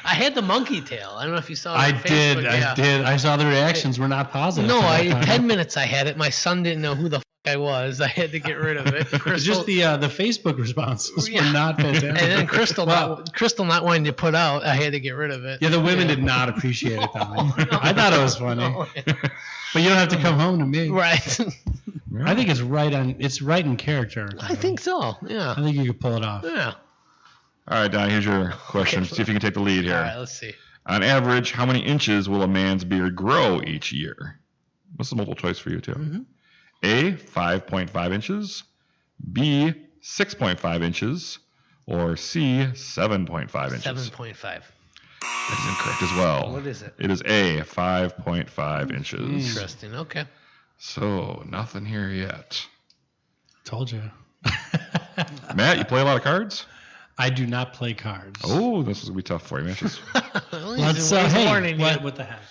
I had the monkey tail. I don't know if you saw it I on Facebook. did. I saw the reactions were not positive. No, at that time. 10 minutes I had it. My son didn't know who the I was. I had to get rid of it. It's just the Facebook responses were not fantastic. And then Crystal not wanting to put out, I had to get rid of it. Yeah, the women did not appreciate it, Donny. I thought it was funny. But you don't have to come home to me. Right. I think it's right in character. I think so. Yeah. I think you could pull it off. Yeah. All right, Donny, here's your question. Okay. See if you can take the lead here. All right, let's see. On average, how many inches will a man's beard grow each year? This is a multiple choice for you, too. Mm-hmm. A, 5.5 inches, B, 6.5 inches, or C, 7.5 inches. 7.5. That's incorrect as well. What is it? It is A, 5.5 inches. Interesting. Okay. So, nothing here yet. Told you. Matt, you play a lot of cards? I do not play cards. Oh, this is going to be tough for you, man. Let's warning you. what the heck?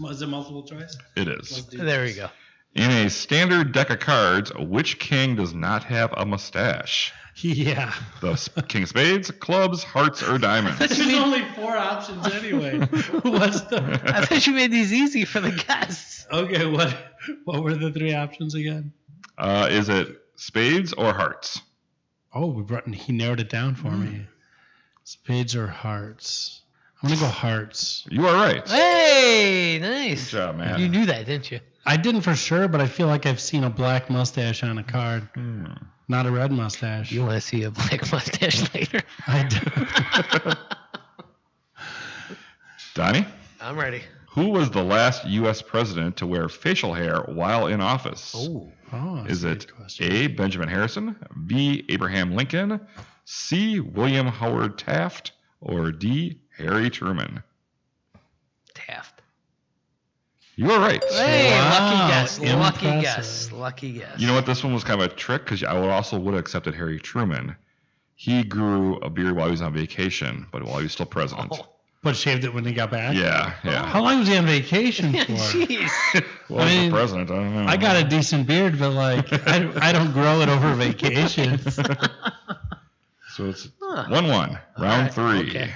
Is it multiple choice? It is. There we go. In a standard deck of cards, which king does not have a mustache? Yeah. The king of spades, clubs, hearts, or diamonds? There's only 4 options anyway. What's the? I thought you made these easy for the guests. Okay, what were the 3 options again? Is it spades or hearts? Oh, he narrowed it down for me. Spades or hearts? I'm going to go hearts. You are right. Hey, nice. Good job, man. You knew that, didn't you? I didn't for sure, but I feel like I've seen a black mustache on a card. Not a red mustache. You want to see a black mustache later? I do. Donnie? I'm ready. Who was the last U.S. president to wear facial hair while in office? Oh. Is it A, Benjamin Harrison, B, Abraham Lincoln, C, William Howard Taft, or D, Harry Truman? Taft. You are right. Hey, Wow, lucky impressive. guess. Lucky guess. You know what? This one was kind of a trick because I would have accepted Harry Truman. He grew a beard while he was on vacation, but while he was still president. Oh. But shaved it when he got back? Yeah. How long was he on vacation for? Jeez. Well, I as mean, the president, I don't know. I got a decent beard, but I don't grow it over vacations. So it's 1-1, round 3. Okay.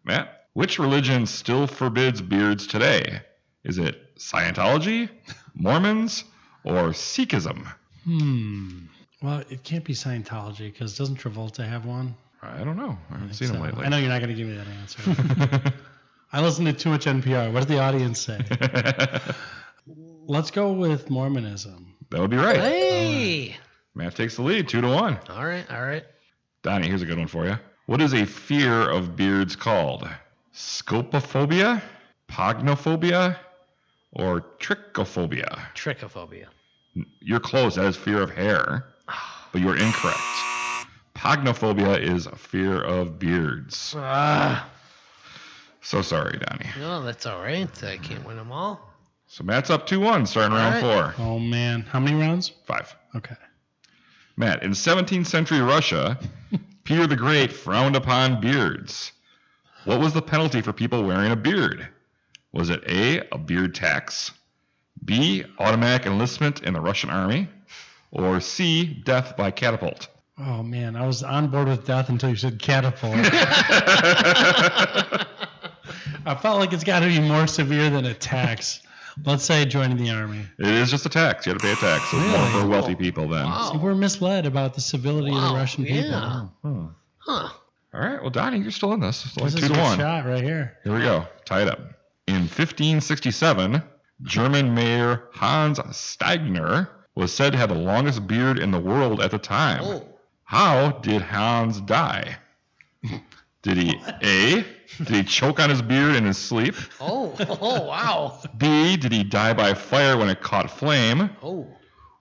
Matt, which religion still forbids beards today? Is it Scientology, Mormons, or Sikhism? Well, it can't be Scientology because doesn't Travolta have one? I don't know. I haven't seen him lately. I know you're not going to give me that answer. I listen to too much NPR. What does the audience say? Let's go with Mormonism. That would be right. Hey. Matt takes the lead, 2-1. All right. Donnie, here's a good one for you. What is a fear of beards called? Scopophobia, pognophobia, or trichophobia? Trichophobia. You're close. That is fear of hair, but you're incorrect. Pognophobia is a fear of beards. So sorry, Donnie. No, that's all right. I can't win them all. So Matt's up 2-1, starting round 4. Oh, man. How many rounds? 5. Okay. Matt, in 17th century Russia, Peter the Great frowned upon beards. What was the penalty for people wearing a beard? Was it A, beard tax, B, automatic enlistment in the Russian army, or C, death by catapult? Oh, man. I was on board with death until you said catapult. I felt like it's got to be more severe than a tax. Let's say joining the army. It is just a tax. You had to pay a tax. So it's more for wealthy people then. Wow. See, we're misled about the civility of the Russian people. Yeah. Huh. All right. Well, Donnie, you're still in this. It's only This is a 2-1. good shot right here. Here we go. Tie it up. In 1567, German mayor Hans Steigner was said to have the longest beard in the world at the time. Oh. How did Hans die? Did he choke on his beard in his sleep? Oh, wow. B, did he die by fire when it caught flame? Oh.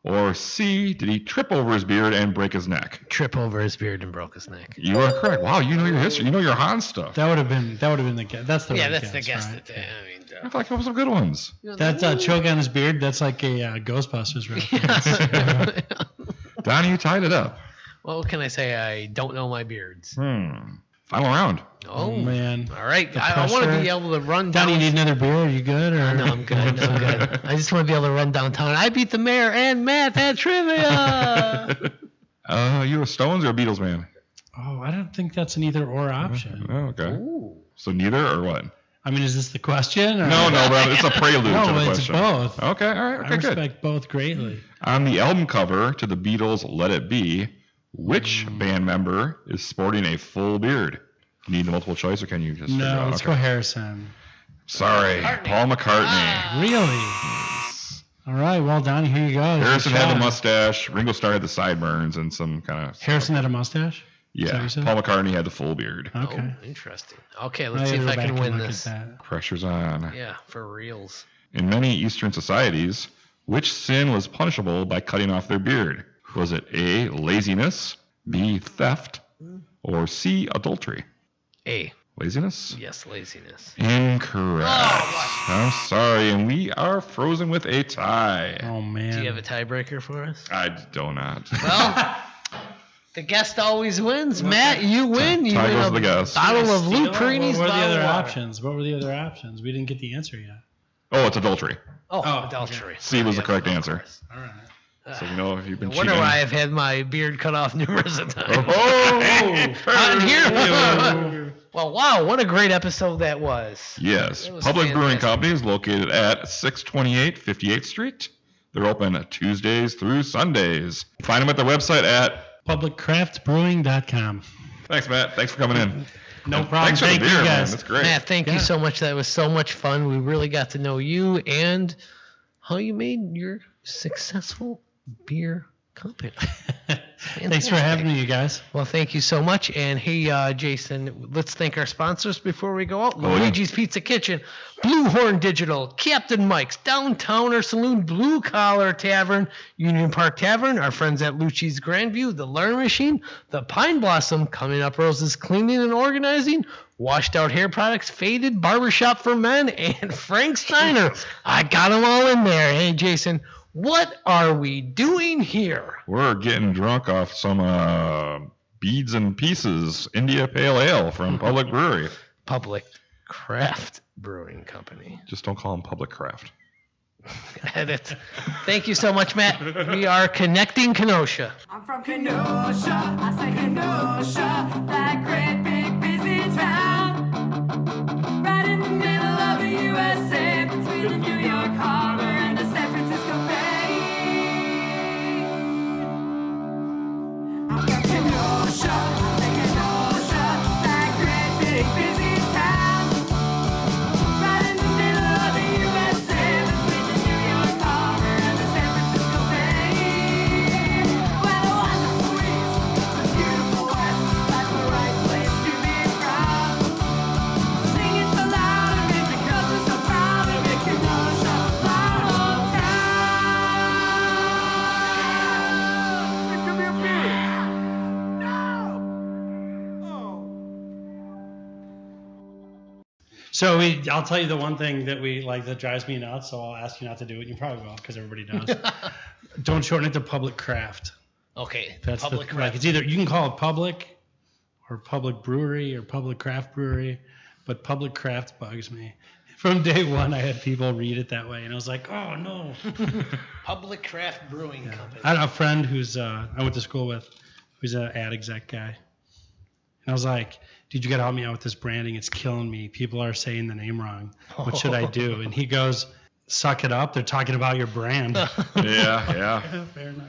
Or C, did he trip over his beard and break his neck? Trip over his beard and broke his neck. You are correct. Wow, you know your history. You know your Hans stuff. That would have been the guess. That's the Yeah, right that's the guess. right? I I thought that was some good ones. That's choke on his beard. That's like a Ghostbusters reference. Donnie, you tied it up. Well, what can I say? I don't know my beards. Final round. Oh, man. All right. I want to be able to run down. Donnie, you need another beer? Are you good? Or? No, I'm good. No, I'm good. I just want to be able to run downtown. I beat the mayor and Matt at trivia. You a Stones or a Beatles man? Oh, I don't think that's an either or option. Oh, okay. Ooh. So neither or what? I mean, is this the question? Or? No, but it's a prelude to the No, it's question. both. Okay, all right, okay, I good. respect both greatly. On the album cover to the Beatles' Let It Be, which band member is sporting a full beard? Do you need the multiple choice, or can you just figure it No, out? let's Okay. go Harrison. Sorry, Paul McCartney. Really? All right, well, Donnie, here you go. Harrison Good had the shot. mustache. Ringo Starr had the sideburns and some kind of... Harrison had a mustache? Is that Yeah, what you said? Paul McCartney had the full beard. Okay. Oh, interesting. Okay, Now let's see you if go I back can and win look this. at that. Pressure's on. Yeah, for reals. In many Eastern societies, which sin was punishable by cutting off their beard? Was it A, laziness, B, theft, or C, adultery? A. Laziness? Yes, laziness. Incorrect. I'm sorry, and we are frozen with a tie. Oh, man. Do you have a tiebreaker for us? I do not. Well, the guest always wins. Matt, you win. You Tie win goes a to the guest. bottle of Steal? Lou Perini's What were the bottled other water. options? What were the other options? We didn't get the answer yet. Oh, it's adultery. adultery. C was the correct answer. All right. So you know if you've been I wonder cheating. why I've had my beard cut off numerous of times. Oh, Here. Well, wow, what a great episode that was. Yes. It was Public Brewing fantastic. Company is located at 628 58th Street. They're open Tuesdays through Sundays. Find them at their website at... publiccraftbrewing.com. Thanks, Matt. Thanks for coming in. No And problem. Thanks for Thank the you, beer, man. guys. That's great. Matt, thank you so much. That was so much fun. We really got to know you and how you made your successful beer company. Thanks for having me, you guys. Well, thank you so much. And hey, Jason, let's thank our sponsors before we go out. yeah. Luigi's Pizza Kitchen, Bluhorn Digital, Captain Mike's, Downtowner Saloon, Blue Collar Tavern, Union Park Tavern, our friends at Lucci's Grandview, The Learn Machine, The Pine Blossom, Coming Up Roses Cleaning and Organizing, Washed Out Hair Products, Faded Barbershop for Men, and Frank Steiner. I got them all in there. Hey, Jason, what are we doing here? We're getting drunk off some Beads and Pieces India Pale Ale from Public Brewery. Public Craft Brewing Company. Just don't call them Public Craft. Edit. Thank you so much, Matt. We are connecting Kenosha. I'm from Kenosha, I say Kenosha, that great big busy town. Right in the middle of the USA, between the New York Harbor and the San Francisco Bay. I'm from Kenosha, I say Kenosha, that great big busy town. Right in the middle of the USA, between the New York Harbor and the San Francisco Bay. Where the wonderful East, the beautiful West, that's the right place to be from. Sing it so loud of it because we're so proud of it, Kenosha, my hometown. Give me a beer. No. Oh. So I'll tell you the one thing that we like that drives me nuts. So I'll ask you not to do it. You probably will because everybody does. Don't shorten it to Public Craft. Okay, That's Public like Craft. it's either you can call it Public or Public Brewery or Public Craft Brewery, but Public Craft bugs me. From day one, I had people read it that way, and I was like, oh no. Public Craft Brewing Company. I had a friend who's I went to school with, who's an ad exec guy, and I was like, dude, you gotta help me out with this branding. It's killing me. People are saying the name wrong. What should I do? And he goes, suck it up. They're talking about your brand. Yeah. Fair enough.